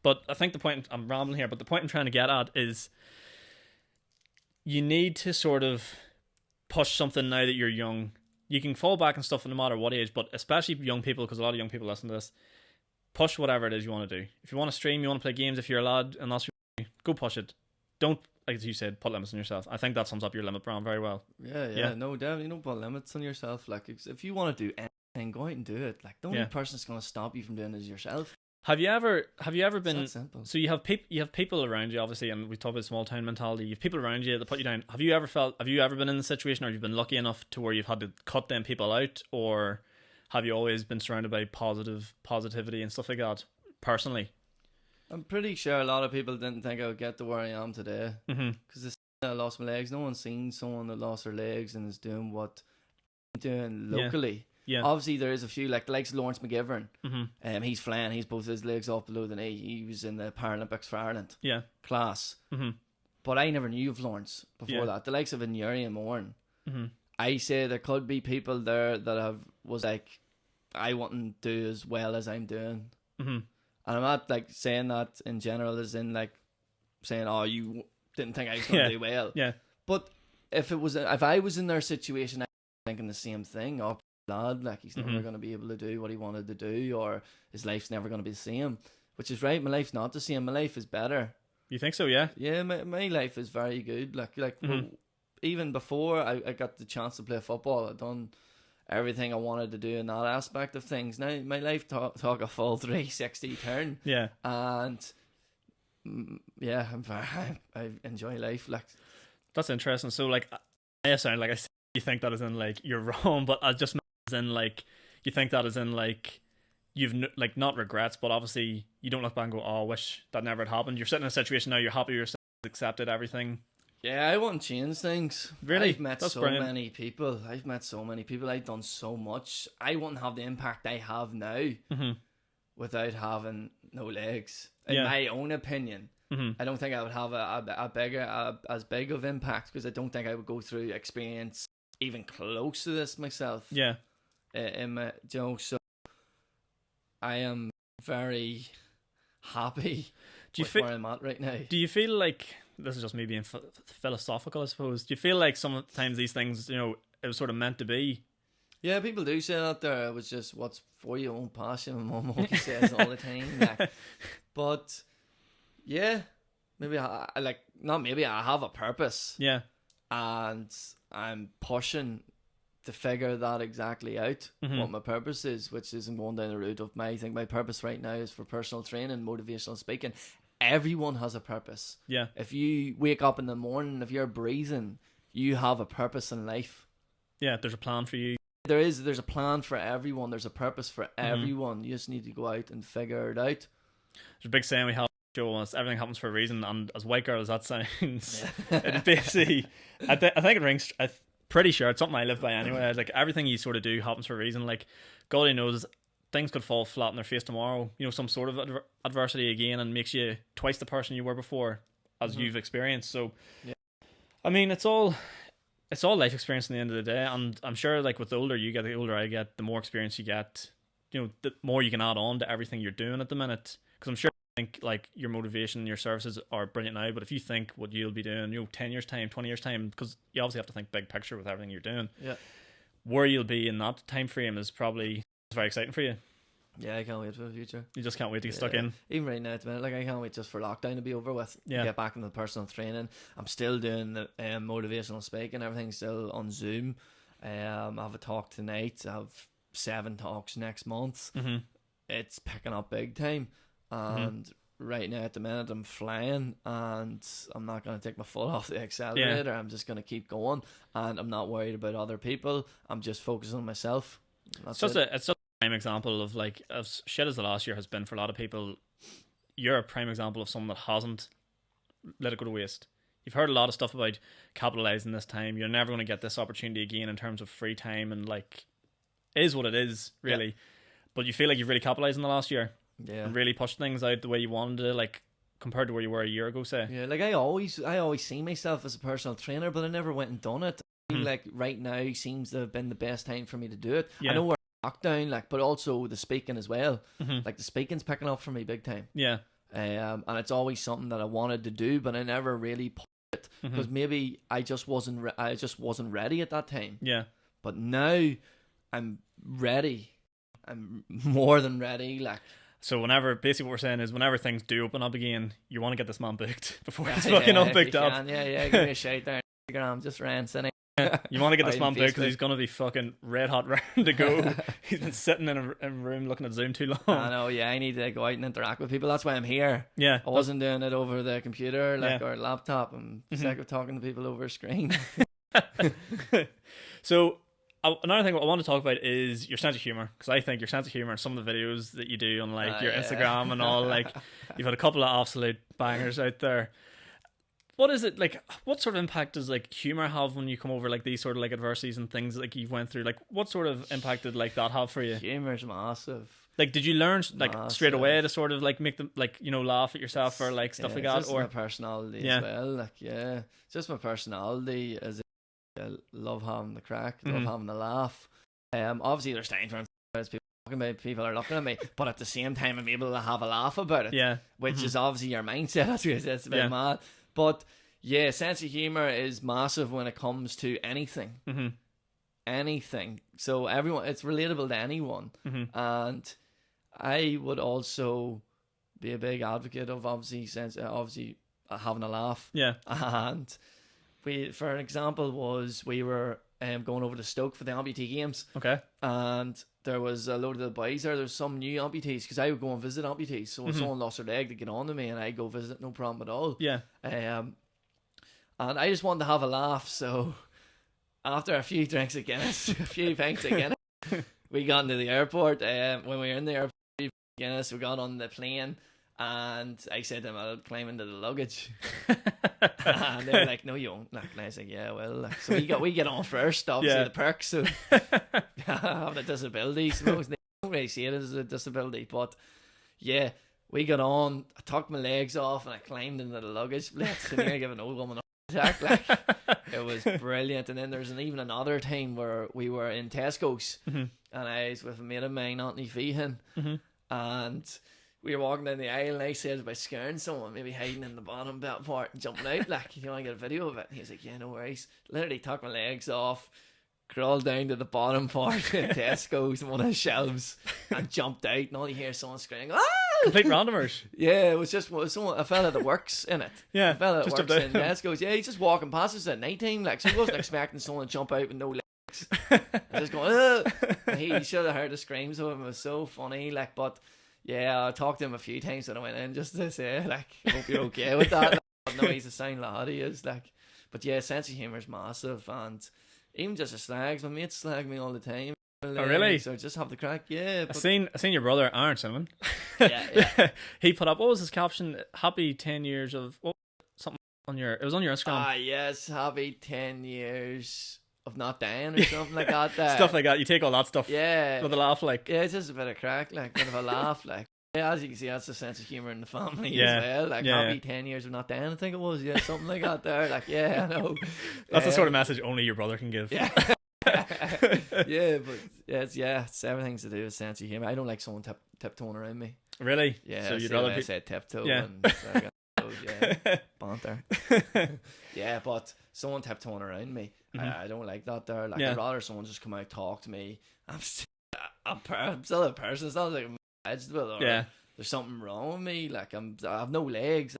But I think I'm rambling here, but the point I'm trying to get at is you need to sort of push something now that you're young. You can fall back and stuff no matter what age, but especially young people, because a lot of young people listen to this, push whatever it is you want to do. If you want to stream, you want to play games, if you're a lad and that's your go push it. Don't, as you said, put limits on yourself. I think that sums up your limit, Bram, very well. Yeah. No, definitely don't put limits on yourself. Like, if you want to do anything, go out and do it. Like, the only person that's going to stop you from doing it is yourself. Have you ever been? It's that simple. So you have people around you, obviously, and we talk about small town mentality. You have people around you that put you down. Have you ever been in the situation, or you've been lucky enough to where you've had to cut them people out, or have you always been surrounded by positivity and stuff like that? Personally, I'm pretty sure a lot of people didn't think I would get to where I am today. Because I lost my legs. No one's seen someone that lost their legs and is doing what I'm doing locally. Yeah. Obviously, there is a few, like the likes of Lawrence McGivern. He's flying. He's both his legs off below the knee. He was in the Paralympics for Ireland. Yeah. Class. But I never knew of Lawrence before that. The likes of Inuri and Moran. I say there could be people there that was like, I wouldn't do as well as I'm doing. And I'm not like saying that in general, as in like saying, oh, you didn't think I was going to do well. Yeah. But if I was in their situation, I'd be thinking the same thing. Oh, lad, like he's never going to be able to do what he wanted to do, or his life's never going to be the same. Which is right. My life's not the same. My life is better. You think so? Yeah. Yeah. My life is very good. Like even before I got the chance to play football, I'd done everything I wanted to do in that aspect of things. Now my life took a full 360 turn. Yeah. And yeah, I enjoy life. Like, that's interesting. So like, I sound like you think that as in like you're wrong, but I just meant as in like you think that as in like you've like not regrets, but obviously you don't look back and go, oh, I wish that never had happened. You're sitting in a situation now, you're happy yourself, accepted everything. Yeah, I wouldn't change things. Really? I've met so many people. I've done so much. I wouldn't have the impact I have now without having no legs. In my own opinion. I don't think I would have as big of impact, because I don't think I would go through experience even close to this myself. Yeah. So I am very happy where I'm at right now. Do you feel like, this is just me being philosophical, I suppose, do you feel like sometimes these things, it was sort of meant to be? Yeah, people do say that there. It was just what's for your own passion, my mum always says all the time. But yeah, maybe I have a purpose. Yeah. And I'm pushing to figure that exactly out, what my purpose is, which isn't going down the route of I think my purpose right now is for personal training, motivational speaking. Everyone has a purpose. Yeah. If you wake up in the morning, if you're breathing, you have a purpose in life. Yeah, there's a plan for you. There's a plan for everyone. There's a purpose for everyone. You just need to go out and figure it out. There's a big saying we have on us, everything happens for a reason, and as white girl as that sounds, it basically, I think it rings, I'm pretty sure it's something I live by anyway. Like, everything you sort of do happens for a reason. Like, God only knows, things could fall flat in their face tomorrow, some sort of adversity again, and makes you twice the person you were before, as you've experienced. So yeah. I mean, it's all life experience in the end of the day, and I'm sure, like, with the older you get, the older I get, the more experience you get, the more you can add on to everything you're doing at the minute. Because I'm sure you think, like, your motivation, your services are brilliant now, but if you think what you'll be doing, 10 years time, 20 years time, because you obviously have to think big picture with everything you're doing. Yeah. Where you'll be in that time frame is probably very exciting for you. Yeah, I can't wait for the future. You just can't wait to get stuck in. Even right now at the minute, like, I can't wait just for lockdown to be over with. Yeah. Get back into the personal training. I'm still doing the motivational speaking. Everything's still on Zoom. I have a talk tonight. I have 7 talks next month. It's picking up big time. And right now at the minute I'm flying, and I'm not going to take my foot off the accelerator. Yeah. I'm just going to keep going, and I'm not worried about other people. I'm just focusing on myself. It's just a prime example of, like, as shit as the last year has been for a lot of people, you're a prime example of someone that hasn't let it go to waste. You've heard a lot of stuff about capitalizing this time. You're never going to get this opportunity again in terms of free time, and, like, it is what it is, really. Yeah. But you feel like you've really capitalized in the last year. Yeah. And really pushed things out the way you wanted to, like, compared to where you were a year ago, say. Yeah, like, I always see myself as a personal trainer, but I never went and done it. I feel like right now seems to have been the best time for me to do it. Yeah. I know we're lockdown, like, but also the speaking as well. Like, the speaking's picking up for me big time. Yeah. And it's always something that I wanted to do, but I never really put it, because maybe I just wasn't ready at that time. Yeah. But now I'm ready. I'm more than ready. Like, so basically what we're saying is, whenever things do open up again, you want to get this man booked before he's fucking unbooked up. Yeah, give me a shout there on Instagram, just ranting. You want to get this man booked because he's going to be fucking red hot round to go. He's been sitting in a room looking at Zoom too long. I know, yeah, I need to go out and interact with people. That's why I'm here. Yeah. I wasn't doing it over the computer, or laptop. I'm sick of talking to people over a screen. So, another thing I want to talk about is your sense of humor, because I think your sense of humor and some of the videos that you do on, like, your Instagram and all, like, you've had a couple of absolute bangers out there. What is it like? What sort of impact does, like, humor have when you come over, like, these sort of, like, adversities and things like you've went through? Like, what sort of impact did, like, that have for you? Humor's massive. Like, did you learn, like, straight away to sort of, like, make them, like, laugh at yourself or, like, stuff like that? Just my personality as well. Like, just my personality as I love having the crack, love having the laugh. Obviously there's times when people are looking at me, but at the same time I'm able to have a laugh about it. Yeah. Which is obviously your mindset. That's a bit mad. But yeah, sense of humor is massive when it comes to anything. Anything. So everyone, it's relatable to anyone. And I would also be a big advocate of obviously having a laugh. Yeah. And for an example, we were going over to Stoke for the amputee games. Okay. And there was a load of the boys there. There's some new amputees, because I would go and visit amputees. So if someone lost their leg, they'd get on to me and I'd go visit, no problem at all. Yeah. And I just wanted to have a laugh. So after a few drinks of Guinness, a few pints of Guinness, we got into the airport. When we were in the airport, Guinness, we got on the plane. And I said to them, I'll climb into the luggage. And they were like, no, you won't. And I was like, yeah, well. So we get on first, obviously, the perks of having a disability. Suppose they don't really see it as a disability. But yeah, we got on, I took my legs off and I climbed into the luggage blitz and I gave an old woman a attack. Like, it was brilliant. And then there's even another time where we were in Tesco's and I was with a mate of mine, Anthony Feehan, and we were walking down the aisle and I said about scaring someone, maybe hiding in the bottom belt part and jumping out, like, you want to get a video of it? And he was like, yeah, no worries. Literally took my legs off, crawled down to the bottom part in Tesco's and one of the shelves and jumped out, and all you hear is someone screaming, ah! Complete randomers. Yeah, it was someone, a fella that works in it. Yeah, a fella that just works jumped in out. Tesco's. Yeah, he's just walking past us at night time, like, so he wasn't expecting someone to jump out with no legs. And just going, ugh! And he should have heard the screams of him. It was so funny, like, but yeah, I talked to him a few times when I went in just to say, like, hope you're okay with that. Like, no, he's a sound lad, he is, like, but yeah, sense of humour is massive, and even just the slags, my mates slag me all the time. Oh, really? So just have the crack, yeah. I seen your brother Aaron Cinnamon. Yeah. He put up, what was his caption? Happy 10 years of something on your. It was on your Instagram. Ah, yes, happy 10 years of not dying or something like that. Stuff like that. You take all that stuff. Yeah. With a laugh, like. Yeah, it's just a bit of crack, like, bit of a laugh, like. Yeah, as you can see, that's the sense of humour in the family as well. Like, happy 10 years of not dying, I think it was. Yeah, something like that there. Like, yeah, I know. That's the sort of message only your brother can give. Yeah. Yeah, but it's everything's to do with sense of humour. I don't like someone tiptoeing around me. Really? Yeah, so you'd rather say tiptoe Yeah. and banter. Yeah, but someone tiptoeing around me, I don't like that there. Like, I'd rather someone just come out, talk to me. I'm still a person. It's not like I'm vegetable or there's something wrong with me. Like, I have no legs.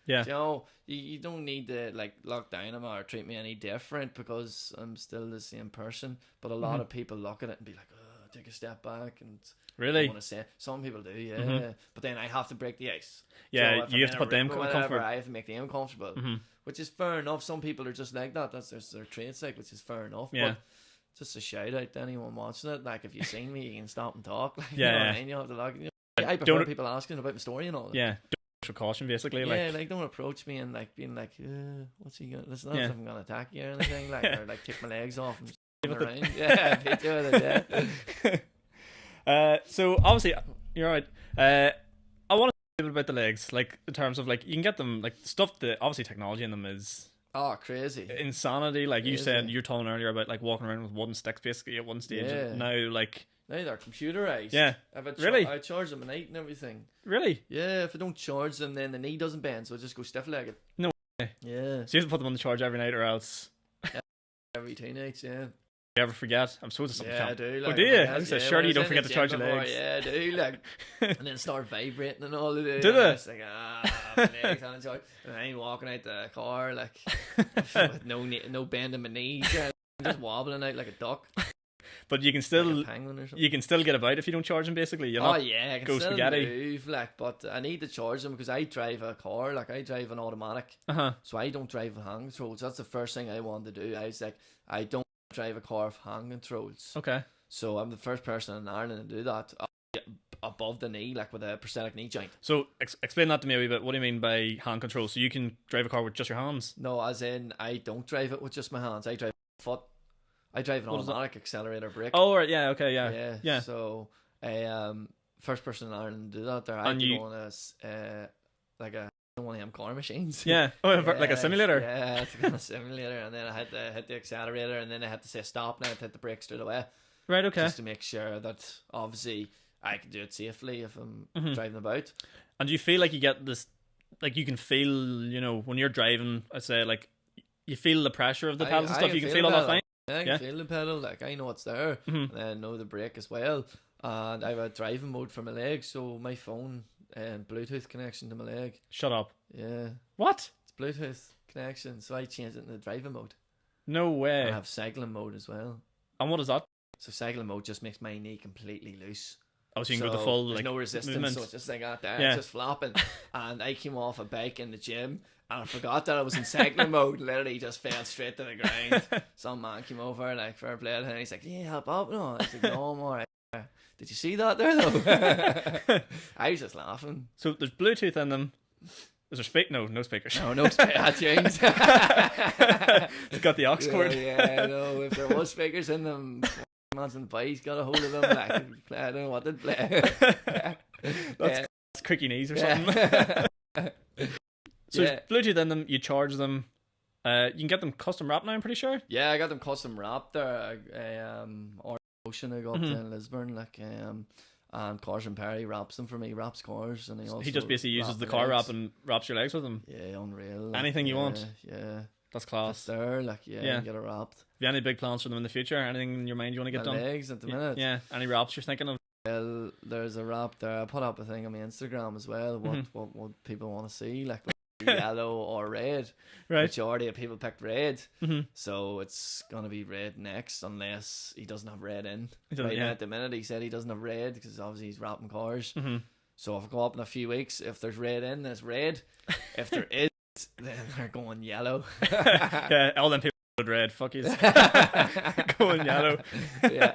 Yeah. You know, you don't need to, like, lock down on me or treat me any different because I'm still the same person. But a lot of people look at it and be like, oh, take a step back and really want to say. Some people do, yeah. But then I have to break the ice. Yeah, so you have to put them comfortable. I have to make them comfortable, which is fair enough. Some people are just like that. That's their traits, like, which is fair enough. Yeah. But just a shout out to anyone watching it. Like, if you've seen me, you can stop and talk. Like, Yeah, you know yeah. what I mean? You have to like. You know, I prefer people asking about my story and all that. Yeah. For caution, basically. Yeah, like, don't approach me and, like, being like, what's he gonna? It's not as if I'm gonna attack you or anything, like, or like take my legs off and just around. Yeah, beat you with it. Yeah. So obviously you're right. I want to talk a bit about the legs, like, in terms of, like, you can get them, like, stuff that obviously technology in them is Oh, crazy. insanity. Like, you Crazy. said, you were talking earlier about, like, walking around with wooden sticks basically at one stage. Yeah. Now, like, Now they're computerized. Yeah. Really? I charge them at night and everything. really? Yeah, if I don't charge them, then the knee doesn't bend, so I just go stiff-legged. No way. Yeah, So you have to put them on the charge every night, or else every 2 nights, yeah. you ever forget. I'm supposed to something. Yeah, I do. Like, Oh, do you? I I was yeah, surely you when don't I was forget in to the charge gym your before, legs. Yeah, I do. Like, and then start vibrating and all of it. Did it? It's like, my legs on charge. And I'm walking out the car, like, with no bend in my knees. I'm just wobbling out like a duck. But you can still Like a penguin or something. you can still get about if you don't charge them. Basically, you're Oh not. yeah, I can go still spaghetti. move, like, but I need to charge them because I drive a car, like, I drive an automatic, so I don't drive with hand controls. That's the first thing I wanted to do. I was like, I don't drive a car with hand controls. Okay. So I'm the first person in Ireland to do that, above the knee, like with a prosthetic knee joint. So explain that to me a wee bit. What do you mean by hand control? So you can drive a car with just your hands? No, as in I don't drive it with just my hands. I drive with my foot. I drive an What is that? automatic accelerator brake. Oh, right. Yeah. Okay. Yeah. Yeah. So I first person in Ireland to do that. There, I had And to you- go on a like a one of them car machines. Yeah. Oh, like a simulator. Yeah, it's kind of simulator, and then I had to hit the accelerator, and then I had to say stop, and I had to hit the brake straight away, Right. Okay. just to make sure that obviously I can do it safely if I'm Mm-hmm. driving about. And do you feel like you get this, like you can feel, when you're driving, I'd say, like, you feel the pressure of the pedals and stuff. You can feel all that fine. Yeah, I can feel the pedal, like, I know it's there, Mhm. and I know the brake as well. And I have a driving mode for my leg, so my phone and Bluetooth connection to my leg. Shut up. Yeah, What? it's Bluetooth connection, so I changed it into driving mode. No way. And I have cycling mode as well. And what is that? So cycling mode just makes my knee completely loose. Oh, so you can go the full, there's like, no resistance, movement. so it's just like that there, Yeah. it's just flopping. And I came off a bike in the gym, and I forgot that I was in cycling mode. Literally just fell straight to the ground. Some man came over, like, fair play, and he's like, "Yeah, help out." No, I was like, "No, I'm alright." Did you see that there though? I was just laughing. So there's Bluetooth in them. Is there no speakers. No, James. It's got the aux cord. Yeah, no. If there was speakers in them, man's in the bike's got a hold of them. Like, I don't know what they'd play. That's creaky knees or something. So Bluetooth in them, you charge them. You can get them custom wrapped now, I'm pretty sure. Yeah, I got them custom wrapped there. Or Ocean I got up in Lisburn, and Carson Perry wraps them for me, wraps cars, and he just basically uses the car wrap and wraps your legs with them. Yeah, unreal. Anything you want. Yeah. That's class. It's there, you get it wrapped. Have you any big plans for them in the future? Anything in your mind you want to get My done? legs at the minute. Yeah. Any wraps you're thinking of? Well, there's a wrap there. I put up a thing on my Instagram as well. What people want to see, yellow or red. Right. Majority of people picked red, Mm-hmm. so it's gonna be red next, unless he doesn't have red in. Now At the minute, he said he doesn't have red because obviously he's wrapping cars. Mm-hmm. So if I go up in a few weeks, if there's red in, there's red. If there is, then they're going yellow. Yeah, all them people with red. Fuck you. Going yellow. Yeah.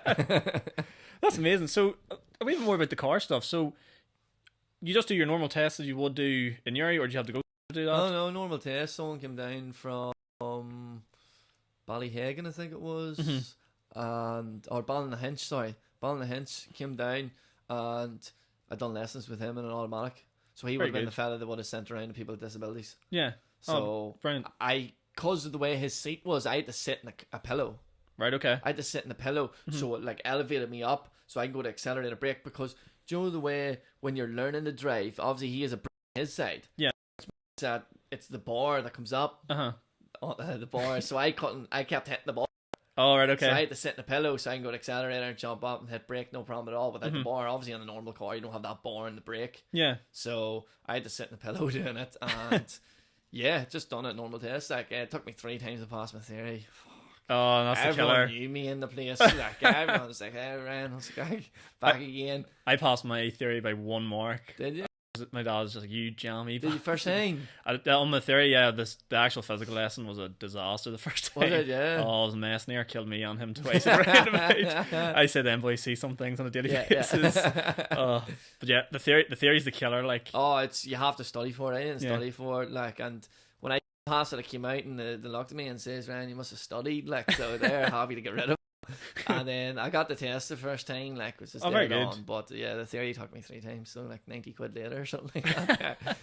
That's amazing. So, even more about the car stuff. So, you just do your normal tests as you would do in Uri, or do you have to go to do that? No, normal test. Someone came down from Ballyhagan, I think it was, or Ballynahinch, sorry. Ballynahinch came down, and I'd done lessons with him in an automatic. So he would have been the fella that would have sent around to people with disabilities. Yeah. So brilliant. because of the way his seat was, I had to sit in a pillow. Right, okay. I had to sit in a pillow, so it elevated me up, so I can go to accelerator brake. Because do you know the way when you're learning to drive, obviously he has a brake on his side. Yeah. It's the bar that comes up. The bar. So I kept hitting the bar. Oh, right, okay. So I had to sit in a pillow so I can go to accelerator and jump up and hit brake, no problem at all. Without the bar, obviously on a normal car, you don't have that bar in the brake. Yeah. So I had to sit in a pillow doing it, and yeah, just done it normal test. It took me 3 times to pass my theory. Oh, that's the killer. Everyone knew me in the place. Everyone was like, "Hey, Ryan, I was like, back again." I passed my theory by 1 mark. Did you? My dad was just like, "You jammy." Did you first time? On my theory, yeah, the actual physical lesson was a disaster the first time. Was it? Yeah. Oh, it was a mess. Near killed me on him twice. I said them boys see some things on a daily basis. But yeah, the theory's the killer. You have to study for it. I didn't study for it. And when I passed it, I came out and they looked at me and says, "Ryan, you must have studied." So they're happy to get rid of it. And then I got the test the first time, was just very good. on. But yeah, the theory took me 3 times, so 90 quid later or something like that.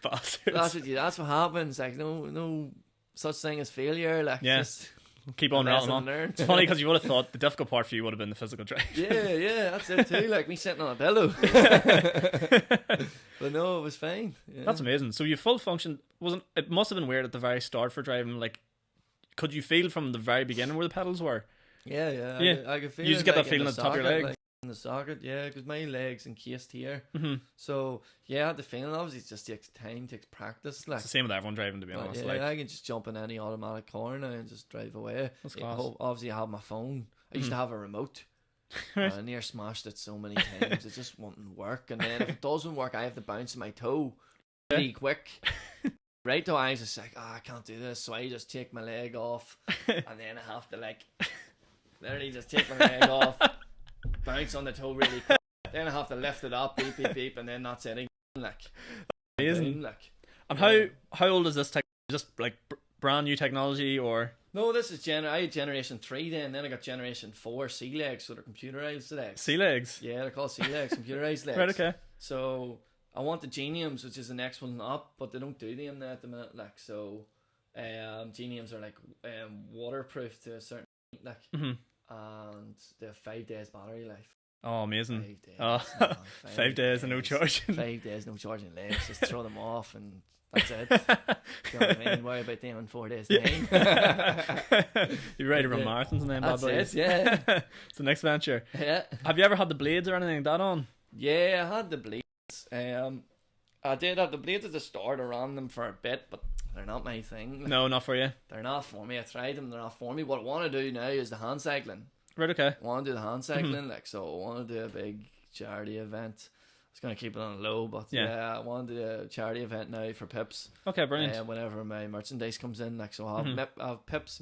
Bastards. That's what happens. No such thing as failure. Just keep on rattling on. Learn. It's funny because you would have thought the difficult part for you would have been the physical drive. Yeah, that's it too. Me sitting on a pillow. But no, it was fine. Yeah. That's amazing. So you full function it must have been weird at the very start for driving. Could you feel from the very beginning where the pedals were? Yeah. I could feel you just it, get that feeling at the top of your legs. In the socket, yeah, because my leg's encased here. Mm-hmm. So yeah, I had the feeling. Obviously, it just takes time, takes practice. It's the same with everyone driving, to be honest. Yeah, I can just jump in any automatic car now and just drive away. That's class. Obviously, I have my phone. I used to have a remote. Right. I near smashed it so many times. It just wouldn't work. And then if it doesn't work, I have to bounce my toe pretty quick. Right though, I was just like, I can't do this. So I just take my leg off, and then I have to literally just take my leg off, bounce on the toe really quick. Then I have to lift it up, beep beep beep, and then that's it. Amazing. And how old is this tech? Just brand new technology, or? No, this is I had generation 3 then I got generation 4 sea legs, so they're computerized legs. Sea legs? Yeah, they're called sea legs, computerized legs. Right, okay. So I want the Geniums, which is the next one up, but they don't do them there at the minute. Geniums are waterproof to a certain and they have 5 days battery life. Oh, amazing. 5 days. Oh, 5 days and no charging. 5 days, no charging legs. Just throw them off and that's it. You know what I mean? Worry about them in 4 days time. You're ready to run marathons and then bad boys. It, yeah. It's the next venture. Yeah. Have you ever had the blades or anything like that on? Yeah, I had the blades. I did have the blades at the start. I ran them for a bit, but they're not my thing. No, not for you. They're not for me. I tried them. They're not for me. What I want to do now is the hand cycling. Right, okay. I want to do the hand cycling. So I want to do a big charity event. I was going to keep it on a low, but yeah, I want to do a charity event now for Pips. Okay, brilliant. Whenever my merchandise comes in, so I'll have Pips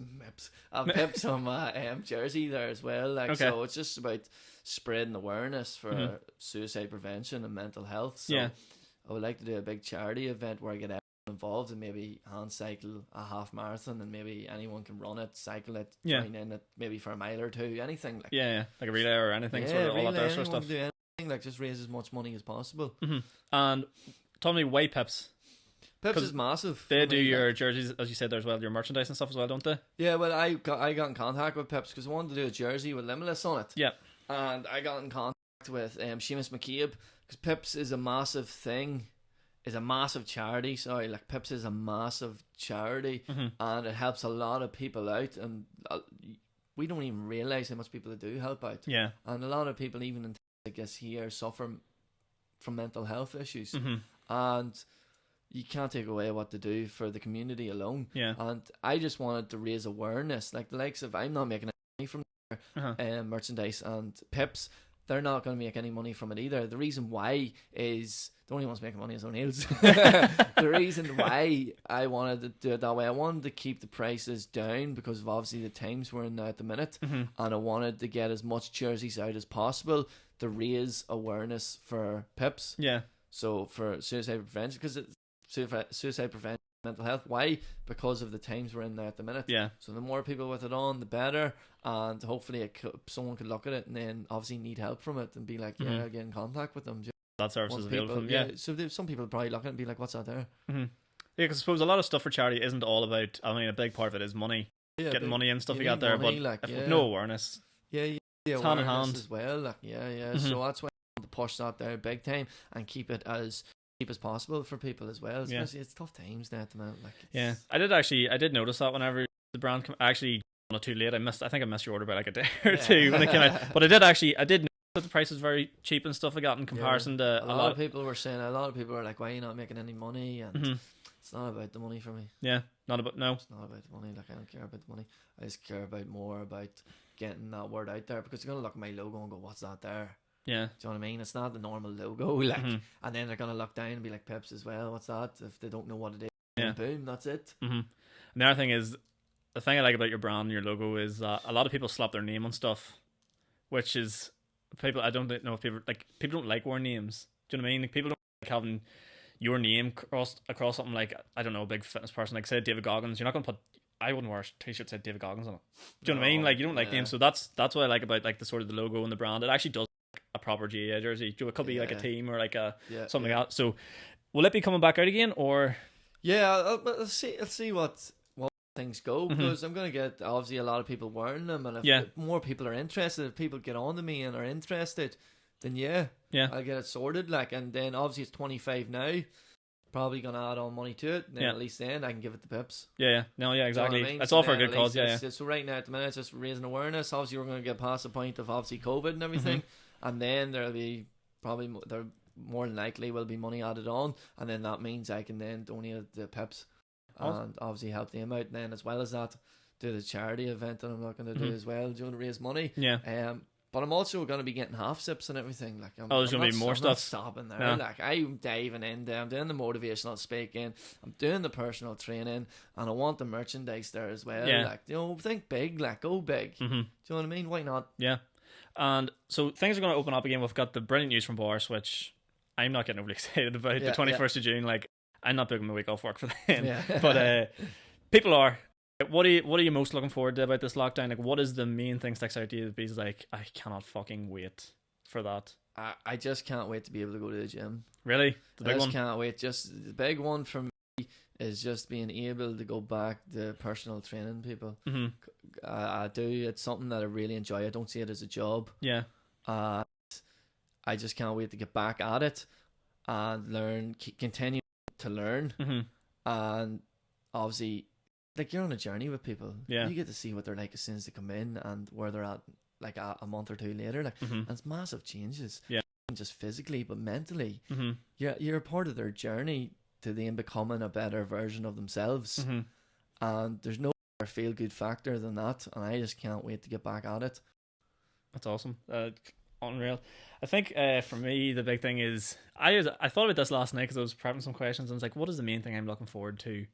on my jersey there as well. Okay. So it's just about spreading awareness for suicide prevention and mental health. So I would like to do a big charity event where I get everyone involved and maybe hand cycle a half marathon, and maybe anyone can run it, cycle it, join in it, maybe for a mile or two, anything like a relay or anything, sort of all that sort of stuff. Do anything thing. Like, just raise as much money as possible. And tell me why Pips. Pips is massive. They for do me, your like. jerseys, as you said there as well, your merchandise and stuff as well, don't they? Yeah, well, I got in contact with Pips because I wanted to do a jersey with Limitless on it. Yeah. And I got in contact with Sean McAleavey because Pips is a massive thing. Is a massive charity. Sorry, like Pips is a massive charity, and it helps a lot of people out, and we don't even realize how much people do help out. Yeah. And a lot of people, even in I guess here, suffer from mental health issues, and you can't take away what to do for the community alone. Yeah. And I just wanted to raise awareness, like the likes of, I'm not making any money from merchandise, and Pips, they're not going to make any money from it either. The reason why is the only one's making money is O'Neill's. The reason why I wanted to do it that way, I wanted to keep the prices down because of obviously the times we're in now at the minute, and I wanted to get as much jerseys out as possible to raise awareness for Pips. Yeah. So for suicide prevention, because it's suicide prevention, mental health. Why? Because of the times we're in now at the minute. Yeah. So the more people with it on, the better, and hopefully someone could look at it and then obviously need help from it and be like, yeah, get in contact with them. That service is available from yeah. So some people probably look at it and be like, what's that there? Yeah, because I suppose a lot of stuff for charity isn't all about, I mean, a big part of it is money. Yeah, getting money and stuff you like that there, money, but like, with no awareness. Yeah, it's hand in awareness hand as well. Like, so that's why I want to push that there big time and keep it as cheap as possible for people as well. Especially it's tough times now at the moment. Like, I did notice that whenever the brand actually not too late. I think I missed your order by like a day or two when it came out. But I did know that the price is very cheap and stuff like that in comparison to a lot of people were saying. A lot of people were like, "Why are you not making any money?" And it's not about the money for me. Yeah, it's not about the money. Like, I don't care about the money. I just care more about getting that word out there, because they're gonna look at my logo and go, "What's that there?" Yeah. Do you know what I mean? It's not the normal logo, like, and then they're gonna look down and be like, "Pips as well. What's that?" If they don't know what it is, boom, that's it. And the other thing is, the thing I like about your brand and your logo is that a lot of people slap their name on stuff, which is people. I don't know if people don't like wearing names. Do you know what I mean? Like, people don't like having your name across something like, I don't know, a big fitness person, like say David Goggins. You're not gonna put. I wouldn't wear a t-shirt that said David Goggins on it. Do you know what I mean? Like, you don't like names, so that's what I like about like the sort of the logo and the brand. It actually does like a proper GA jersey. It could be like a team or like a something like that. So will it be coming back out again, or? Yeah, I'll see what things go, because I'm gonna get obviously a lot of people wearing them, and if more people are interested, if people get on to me and are interested, then I'll get it sorted. Like, and then obviously it's 25 now. Probably gonna add on money to it, and then at least then I can give it to Pips. Exactly. You know I mean? That's so all for a good cause. So right now at the minute it's just raising awareness. Obviously we're gonna get past the point of obviously COVID and everything, and then there'll be there more than likely will be money added on, and then that means I can then donate the Pips and obviously help them out, and then as well as that do the charity event that I'm looking to do as well, to raise money. But I'm also going to be getting half sips and everything. Like, there's going to be more stuff. I'm not stopping there. Like, I'm diving in there. I'm doing the motivational speaking. I'm doing the personal training, and I want the merchandise there as well. Like, think big. Like, go big. Do you know what I mean? Why not? Yeah. And so things are going to open up again. We've got the brilliant news from Boris, which I'm not getting overly excited about. The 21st of June. Like, I'm not booking my week off work for then. But people are. What are you most looking forward to about this lockdown? Like, what is the main thing sticks out to you? Because like, I cannot fucking wait for that. I just can't wait to be able to go to the gym. Really? The big one? Can't wait. Just the big one for me is just being able to go back to personal training people. I do. It's something that I really enjoy. I don't see it as a job. Yeah. I just can't wait to get back at it and continue to learn. And obviously, like, you're on a journey with people. You get to see what they're like as soon as they come in and where they're at like a month or two later. Like, and it's massive changes. Not just physically but mentally. You're a part of their journey to them becoming a better version of themselves. And there's no better feel good factor than that. And I just can't wait to get back at it. That's awesome. Unreal. I think for me the big thing is I thought about this last night because I was prepping some questions, and I was like, what is the main thing I'm looking forward to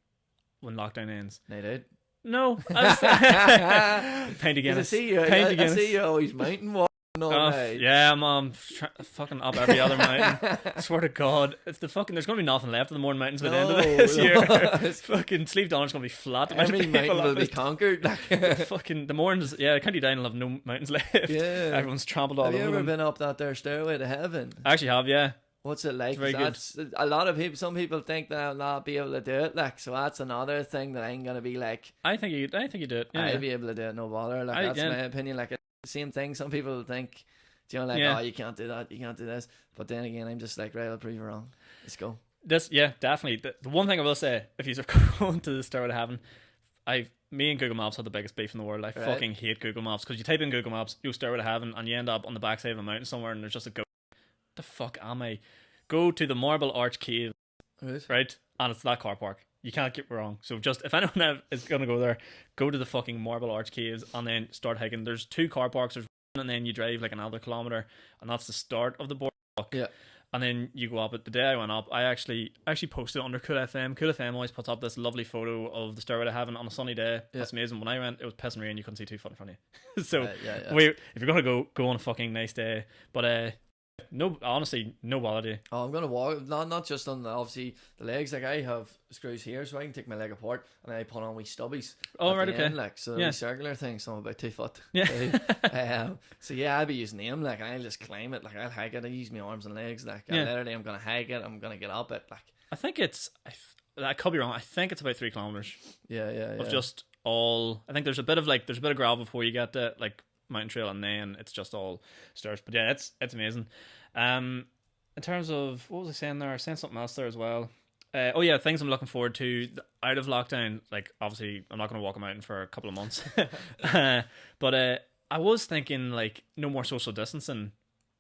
when lockdown ends? Night out. No. Paint again. I see you always mountain walk. No way. Yeah, I'm fucking up every other mountain. I swear to God, if there's gonna be nothing left of the Mourne Mountains by the end of this year. Fucking Sleeve Donner's gonna be flat. Every mountain will be conquered. Fucking the Mournes, yeah, County Down will have no mountains left. Yeah, everyone's trampled all have over you ever them. been up that there stairway to heaven? I actually have, yeah. What's it like? It's very That's a lot of people. Some people think that I'll not be able to do it. Like, so that's another thing that I'm gonna be like. I think you do it. Yeah, I'll be able to do it, no bother. Like, that's my opinion. Like, same thing. Some people think, do you know, like, oh, you can't do that, you can't do this. But then again, I'm just like, right, I'll prove you wrong. Let's go. Definitely. The one thing I will say, if you're going to the Stairway to Heaven, me and Google Maps had the biggest beef in the world. I fucking hate Google Maps, because you type in Google Maps, you Stairway to Heaven, and you end up on the backside of a mountain somewhere, and there's just a go. The fuck am I? Go to the Marble Arch Cave, right? And it's that car park. You can't get me wrong. So just, if anyone is gonna go there, go to the fucking Marble Arch Caves and then start hiking. There's 2 car parks. There's one, and then you drive like another kilometer, and that's the start of the boardwalk. Yeah. And then you go up. But the day I went up, I actually posted it under Cool FM. Cool FM always puts up this lovely photo of the Stairway to Heaven on a sunny day. Yeah. That's amazing. When I went, it was pissing rain. You couldn't see 2 foot in front of you. So if you're gonna go on a fucking nice day. But no, honestly, no bother. Oh, I'm gonna walk. Not just on obviously the legs. Like, I have screws here, so I can take my leg apart and I put on wee stubbies. Oh, right, okay. End, like, so wee circular thing. So I'm about 2 foot. Yeah. So yeah, I'll be using them. Like, and I'll just climb it. Like, I'll hike it. I use my arms and legs. Like, literally, I'm gonna hike it. I'm gonna get up it. Like, I think it's. I could be wrong. I think it's about 3 kilometers. Yeah. Of just all. I think there's a bit of gravel before you get to like mountain trail, and then it's just all stairs. But yeah, it's amazing. In terms of, what was I saying there? I was saying something else there as well. Things I'm looking forward to out of lockdown. Like, obviously I'm not going to walk a mountain for a couple of months. But I was thinking, like, no more social distancing.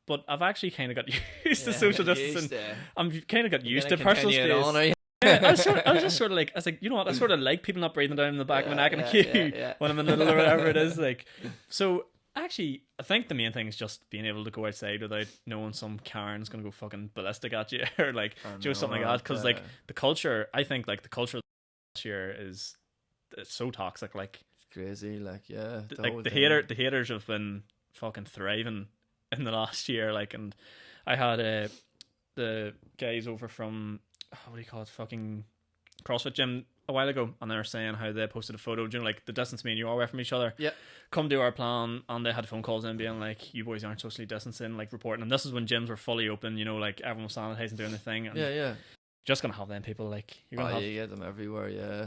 But I've actually kind of got used to social distancing. I'm kind of got used to personal space. I was just sort of like, I was like, you know what? I sort of like people not breathing down in the back of my neck in a queue when I'm in the middle or whatever it is. Like, so actually, I think the main thing is just being able to go outside without knowing some Karen's gonna go fucking ballistic at you or like do something like that. Because like the culture, I think like the culture this year it's so toxic. Like, it's crazy. Like, yeah, the haters have been fucking thriving in the last year. Like, and I had the guys over from what do you call it, fucking CrossFit gym a while ago, and they were saying how they posted a photo, you know, like the distance me and you are away from each other. Yeah. Come do our plan, and they had phone calls in being like, you boys aren't socially distancing, like reporting. And this is when gyms were fully open, you know, like everyone was sanitizing, doing their thing. And just gonna have them people like you're gonna you get them everywhere, yeah.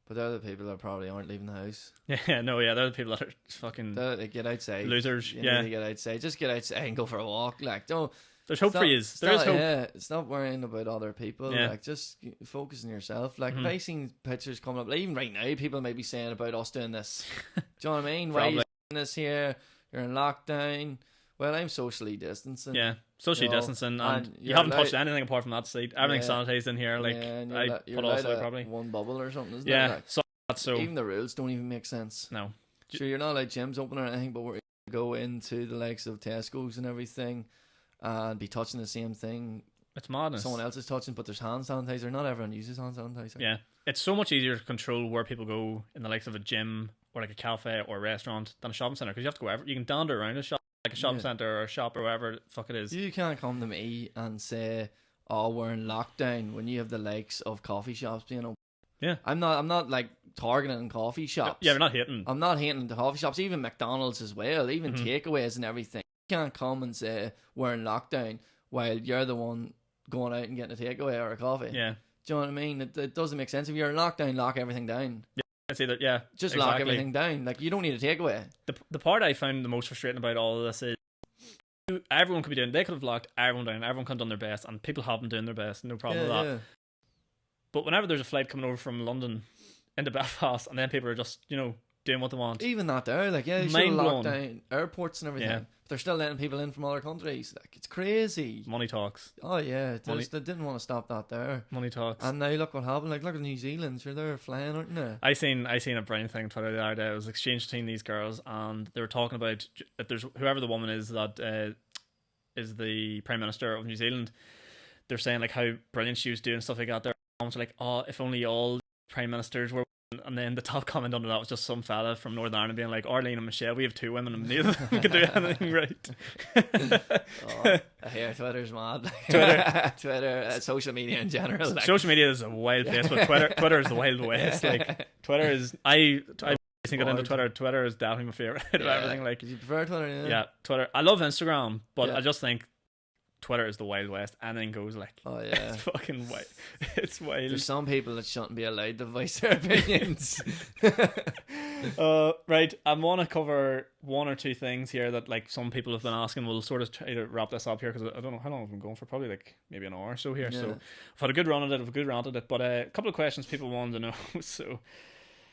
But they're the people that probably aren't leaving the house. Yeah, no, yeah, they're the people that are fucking they get outside. Losers. You need to get outside. Just get outside and go for a walk. Like, don't. There's hope for you. There is hope. Yeah, it's not worrying about other people. Yeah. Like, just focus on yourself. Like, if I seen pictures coming up, like, even right now, people may be saying about us doing this. Do you know what I mean? Why are you doing this here? You're in lockdown. Well, I'm socially distancing. Yeah, socially distancing, and you haven't touched anything apart from that seat. Everything's sanitized in here. Like, I put all out probably one bubble or something, isn't it? Yeah, like, so even the rules don't even make sense. No, sure, you're not like gyms open or anything, but we're going to go into the likes of Tesco's and everything and be touching the same thing. It's madness. Someone else is touching, but there's hand sanitizer. Not everyone uses hand sanitizer. Yeah, it's so much easier to control where people go in the likes of a gym or like a cafe or a restaurant than a shopping centre, because you have to go you can dander around a shop, like a shopping centre or a shop or whatever the fuck it is. You can't come to me and say, oh, we're in lockdown, when you have the likes of coffee shops being open. Yeah, I'm not like targeting coffee shops. Yeah, we're not hating. I'm not hating the coffee shops, even McDonald's as well, even takeaways and everything. You can't come and say we're in lockdown while you're the one going out and getting a takeaway or a coffee. Yeah, do you know what I mean? It doesn't make sense. If you're in lockdown, lock everything down. Yeah, I say that. Yeah, just lock everything down. Like, you don't need a takeaway. The part I found the most frustrating about all of this is everyone could be doing. They could have locked everyone down. Everyone could have done their best, and people have been doing their best. No problem with that. Yeah. But whenever there's a flight coming over from London into Belfast, and then people are just, you know, doing what they want. Even that there, like, yeah, you should lock down airports and everything. Yeah. But they're still letting people in from other countries. Like, it's crazy. Money talks. Oh yeah, they didn't want to stop that there. Money talks. And now look what happened. Like, look at New Zealand. Sure, they're flying, aren't they? I seen a brilliant thing on Twitter the other day. It was exchange between these girls, and they were talking about if there's whoever the woman is that is the Prime Minister of New Zealand. They're saying like how brilliant she was doing, stuff like that. Their moms were like, oh, if only all Prime Ministers were And then the top comment under that was just some fella from Northern Ireland being like, Arlene and Michelle, we have 2 women and neither of them can do anything right. I hear Twitter's mad. Twitter. Twitter, social media in general. Like. Social media is a wild place, but Twitter is the Wild West. Like, Twitter is, I think got into Twitter. Twitter is definitely my favorite out of everything. Like, do you prefer Twitter? Yeah, Twitter. I love Instagram, but I just think Twitter is the Wild West. Anything goes, like. Oh yeah, it's fucking wild. It's wild. There's some people that shouldn't be allowed to voice their opinions. Right, I want to cover 1 or 2 things here that like some people have been asking. We'll sort of try to wrap this up here because I don't know how long I've been going for. Probably like maybe an hour or so here. So I've had a good run at it. I've a good rant at it. But a couple of questions people wanted to know. So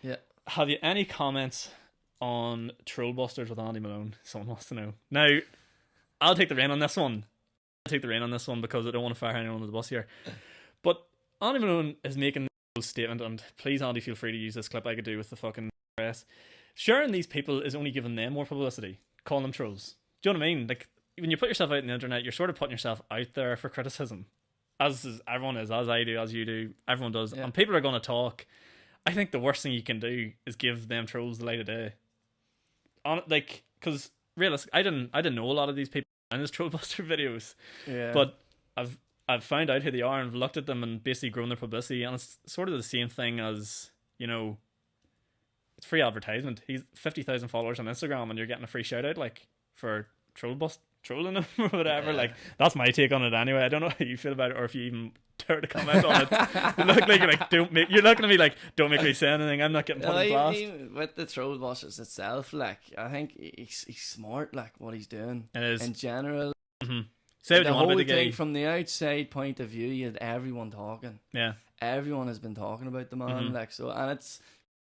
yeah, have you any comments on Trollbusters with Andy Malone? Someone wants to know. Now, I'll take the rein on this one. Because I don't want to fire anyone under the bus here. But Andy Malone is making this statement, and please, Andy, feel free to use this clip I could do with the fucking press. Sharing these people is only giving them more publicity, calling them trolls. Do you know what I mean? Like, when you put yourself out on the internet, you're sort of putting yourself out there for criticism. Everyone is, as I do, as you do, everyone does. Yeah. And people are going to talk. I think the worst thing you can do is give them trolls the light of day. Like, because realistically, I didn't know a lot of these people in his Trollbuster videos, but I've found out who they are and I've looked at them and basically grown their publicity, and it's sort of the same thing as, you know, it's free advertisement. He's 50,000 followers on Instagram and you're getting a free shout out like for trolling him or whatever. Like, that's my take on it anyway. I don't know how you feel about it, or if you even dare to comment on it. You're looking at me like, don't make me say anything. I'm not getting put on blast. Even with the Trollbusters itself, like, I think he's smart, like what he's doing. It is in general. Mm-hmm. Say what the you want whole about the thing guy. From the outside point of view, you had everyone talking. Yeah, everyone has been talking about the man. Like, so, and it's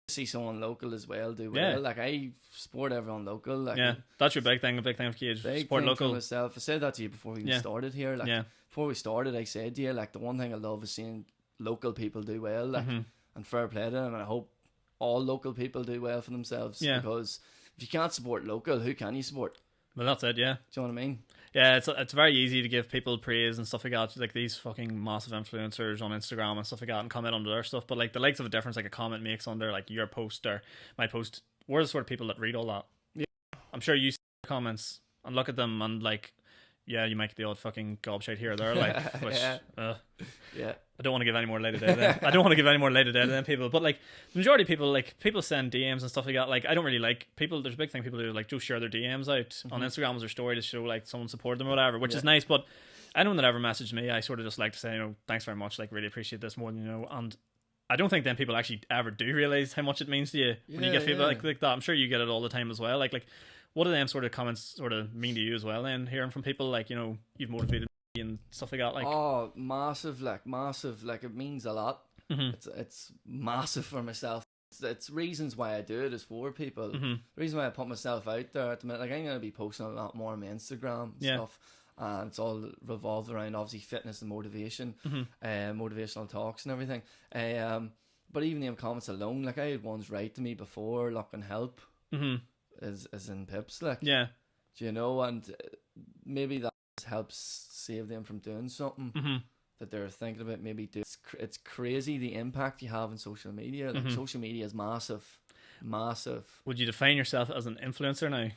see someone local as well do well. Like, I support everyone local. Like, that's your big thing. A big thing of Cage. Support local. For myself, I said that to you before we started here. Like, before we started, I said to you, like, the one thing I love is seeing local people do well. Like, and fair play to them. And I hope all local people do well for themselves. Because if you can't support local, who can you support? Well, that's it. Yeah. Do you know what I mean? Yeah, it's very easy to give people praise and stuff like that, like these fucking massive influencers on Instagram and stuff like that, and comment under their stuff. But like the likes of a difference like a comment makes under like your post or my post, we're the sort of people that read all that. Yeah, I'm sure you see comments and look at them and like, yeah, you might get the odd fucking gobshite here or there, like, which, I don't want to give any more light of day then. I don't want to give any more light of day than people, but like the majority of people, like people send DMs and stuff like that. Like, I don't really like people. There's a big thing people do, like just share their DMs out on Instagram as their story to show like someone supported them or whatever, which is nice. But anyone that ever messaged me, I sort of just like to say, you know, thanks very much. Like, really appreciate this more than you know. And I don't think then people actually ever do realize how much it means to you when you get feedback like that. I'm sure you get it all the time as well. Like. What do them sort of comments sort of mean to you as well then, hearing from people like, you know, you've motivated me and stuff like that? Like, oh, massive, like it means a lot. It's massive for myself. It's reasons why I do it is for people. The reason why I put myself out there at the minute, like, I'm going to be posting a lot more on my Instagram stuff, and it's all revolved around obviously fitness and motivation, motivational talks and everything. But even the comments alone, like, I had ones write to me before, look and help. Is in pips, like, do you know, and maybe that helps save them from doing something that they're thinking about maybe do. It's crazy the impact you have on social media. Like, social media is massive. Would you define yourself as an influencer now?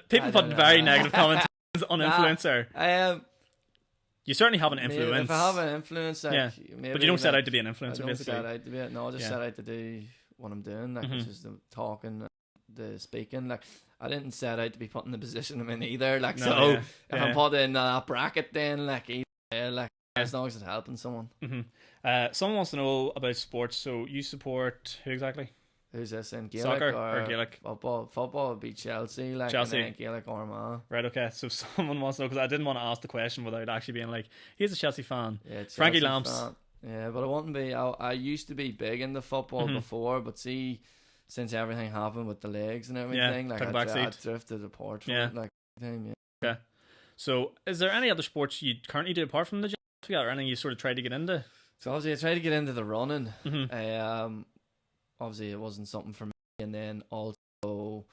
People put very negative comments on influencer. You certainly have an influence. If I have an influence, like, maybe, but you don't set out to be an influencer. I don't basically set out to be it. No, I just set out to do what I'm doing, like, which is the talking, the speaking. Like, I didn't set out to be put in the position I'm in either. Like, if I'm put in that bracket, then like, as long as it's helping someone. Someone wants to know about sports. So you support who exactly? Who's this in Gaelic? Soccer or Gaelic? Football would be Chelsea, like, Chelsea. And then Gaelic Armagh. Right, okay. So someone wants to know, because I didn't want to ask the question without actually being like, he's a Chelsea fan. Yeah, Chelsea Frankie Lamps. Fan. Yeah, but I wouldn't be. I used to be big into football before, but see, since everything happened with the legs and everything, like, I drifted apart from it. Like, Okay. So, is there any other sports you currently do apart from the gym, or anything you sort of tried to get into? So obviously, I tried to get into the running. Obviously, it wasn't something for me, and then also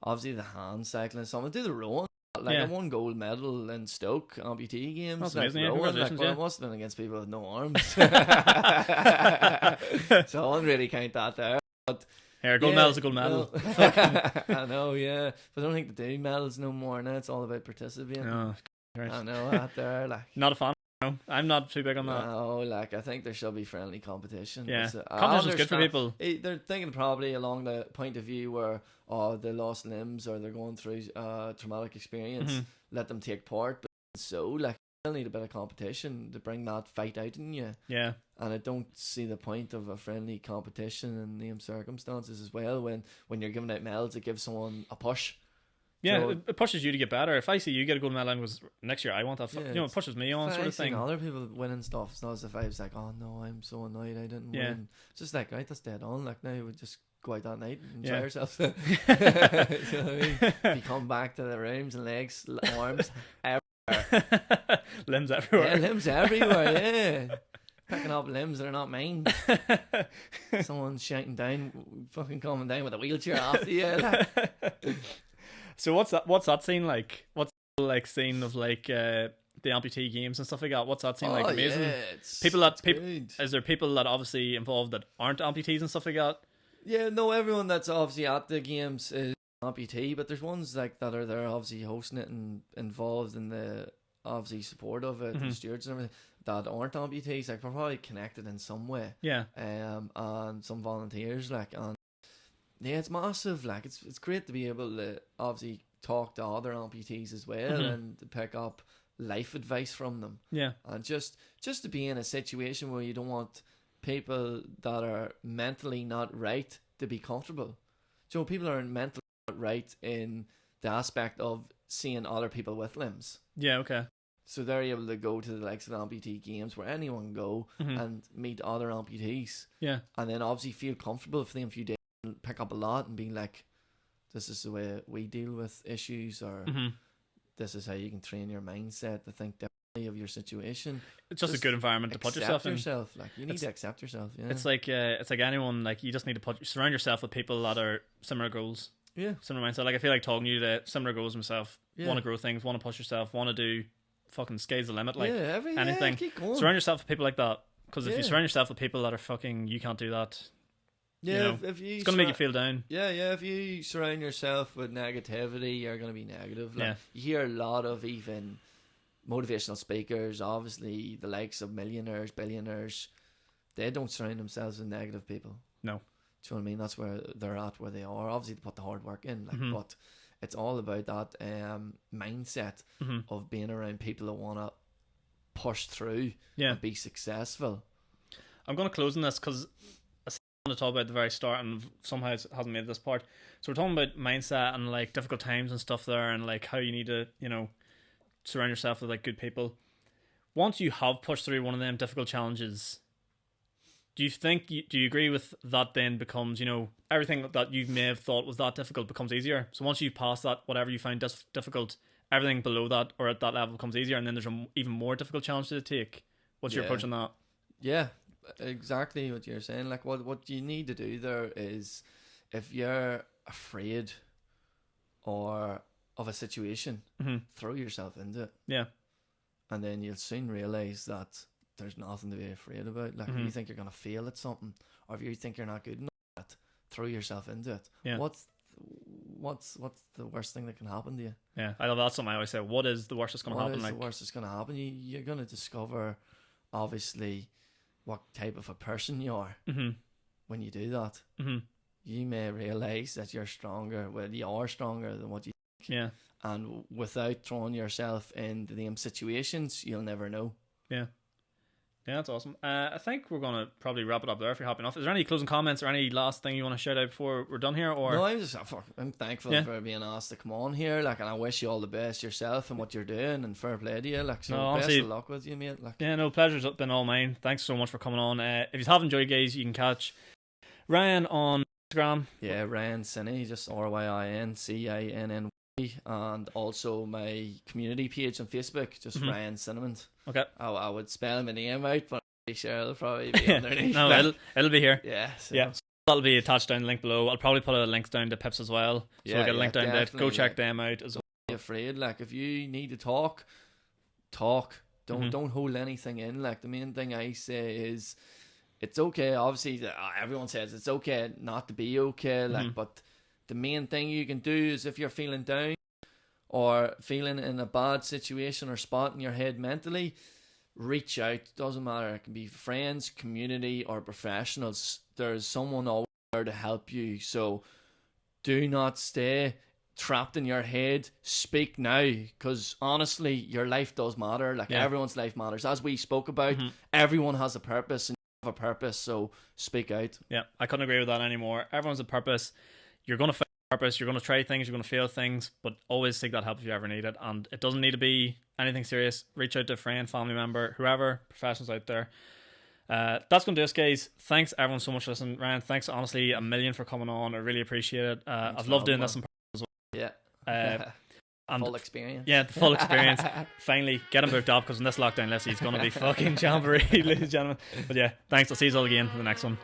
obviously the hand cycling. So I do the rowing. Like, Yeah. I won gold medal in Stoke amputee games. That's like, amazing, yeah, rowing, congratulations, but yeah. it must have been against people with no arms. So I wouldn't really count that there. Here, gold Yeah, medal's a gold medal. well, I know, yeah. But I don't think they do medals no more now. It's all about participating. Oh, Christ. I know that there, like. Not a fan. No, I'm not too big on that. No, like, I think there should be friendly competition. Yeah, I competition's good for understand- people. They're thinking probably along the point of view where, they lost limbs or they're going through traumatic experience. Mhm. Let them take part. But so, like, you still need a bit of competition to bring that fight out in you. Yeah, And I don't see the point of a friendly competition in the circumstances as well. When you're giving out medals, it gives someone a push. yeah, So- it pushes you to get better. If I see you get a gold medal and goes next year, I want that. Yeah, You know, it pushes me on, If sort I of seen thing. other people winning stuff, it's not as if I was like, oh no, I'm so annoyed I didn't Yeah. win. It's just like, right, that's dead on. Like, now we just go out that night and enjoy Yeah. ourselves. So, I mean, if you come back to the rooms and legs, arms, Limbs yeah, everywhere. limbs everywhere, yeah. Picking up limbs that are not mine. Someone's shouting down, fucking coming down with a wheelchair after you. Like. So what's that scene like? What's the like scene of like the amputee games and stuff like that? What's that scene like? Oh, Amazing. yeah, it's, People that it's people good. is there people that obviously involved that aren't amputees and stuff like that? Yeah, no, everyone that's obviously at the games is amputee, but there's ones like that are there obviously hosting it and involved in the obviously support of it, Mhm. and stewards and everything that aren't amputees. Like, we're probably connected in some way, Yeah, and some volunteers, like, and yeah, it's massive. Like, it's great to be able to obviously talk to other amputees as well, Mhm. and to pick up life advice from them, yeah, and just to be in a situation where you don't want people that are mentally not right to be comfortable. So people are mentally not right in the aspect of seeing other people with limbs. yeah. Okay. So they're able to go to the likes of amputee games where anyone can go Mhm. and meet other amputees, Yeah, and then obviously feel comfortable for them a few days and pick up a lot and being like, this is the way we deal with issues, or hmm this is how you can train your mindset to think differently of your situation. it's just a Just good environment to put yourself in. Like, you need to accept yourself. Yeah, It's like anyone, like, you just need to surround yourself with people that are similar goals, yeah, similar mindset. Like, I feel like talking to you to similar goals myself. Yeah. Want to grow things, want to push yourself, want to do fucking sky's the limit. Like, yeah, anything. keep going. surround yourself with people like that. Because if Yeah. you surround yourself with people that are fucking, you can't do that. Yeah, you know, if you It's gonna make you feel down. Yeah, if you surround yourself with negativity, you're gonna be negative. Like, Yeah. you hear a lot of even motivational speakers, obviously the likes of millionaires, billionaires. They don't surround themselves with negative people. No. Do you know what I mean? That's where they're at, where they are. Obviously, they put the hard work in, like, Mhm. but it's all about that mindset Mhm. of being around people that want to push through Yeah. and be successful. I'm going to close on this because I want to talk about at the very start, and somehow it hasn't made this part. So we're talking about mindset and like difficult times and stuff there, and like how you need to, you know, surround yourself with like good people. Once you have pushed through one of them difficult challenges, do you agree with that? Then becomes, you know, everything that you may have thought was that difficult becomes easier. So once you've passed that, whatever you find difficult, everything below that or at that level becomes easier, and then there's an even more difficult challenge to take. What's your Yeah. approach on that? Yeah, exactly what you're saying. Like, what you need to do there is, if you're afraid or of a situation, Mhm. throw yourself into it, Yeah. and then you'll soon realize that there's nothing to be afraid about. Like, if Mhm. you think you're gonna fail at something, or if you think you're not good enough at it, throw yourself into it. Yeah. What's the worst thing that can happen to you? Yeah, I know that's something I always say. What is the worst that's going to What happen? is Like, the worst that's going to happen? You're going to discover, obviously, what type of a person you are hmm when you do that. hmm You may realize that you're stronger. Well, you are stronger than what you. yeah, And without throwing yourself into them situations, you'll never know. yeah, that's awesome. I think we're going to probably wrap it up there if you're happy enough. Is there any closing comments or any last thing you want to shout out before we're done here? Or No, I'm thankful Yeah. for being asked to come on here. Like, and I wish you all the best yourself and what you're doing, and fair play to you. Like, so No, best honestly- of luck with you, mate. Like, yeah, no, pleasure's been all mine. Thanks so much for coming on. If you have enjoyed, guys, you can catch Ryan on Instagram. yeah, Ryan Cinney, just RYINCINNY, and also my community page on Facebook, just Mhm. Ryan Cinnamon. Okay. I would spell my name out, but I'm pretty sure it'll probably be underneath. No, Like, it'll be here. yeah, so, Yeah. That'll be attached down the link below. I'll probably put a link down to Pips as well. So Yeah, we'll get a yeah, link down there. Go definitely, check like- them out as well. afraid. Like, if you need to talk. Don't hold anything in. Like, the main thing I say is, it's okay. Obviously, everyone says it's okay not to be okay. Like, but the main thing you can do is, if you're feeling down or feeling in a bad situation or spot in your head mentally, reach out. Doesn't matter. It can be friends, community, or professionals. There's someone always there to help you. So do not stay trapped in your head. Speak now, because honestly, your life does matter. Like, everyone's life matters. As we spoke about, everyone has a purpose, and you have a purpose. So speak out. Yeah, I couldn't agree with that anymore. Everyone's a purpose. You're going to find a purpose. You're going to try things. You're going to fail things, but always seek that help if you ever need it. And it doesn't need to be anything serious. Reach out to a friend, family member, whoever, professionals out there. That's going to do us, guys. Thanks everyone so much for listening. Ryan, thanks honestly a million for coming on. I really appreciate it. I've loved doing this in person as well. Yeah. And full experience. Yeah, the full experience. Finally, get him booked up, because in this lockdown list, he's going to be fucking jamboree, ladies and gentlemen. But yeah, thanks. I'll see you all again for the next one.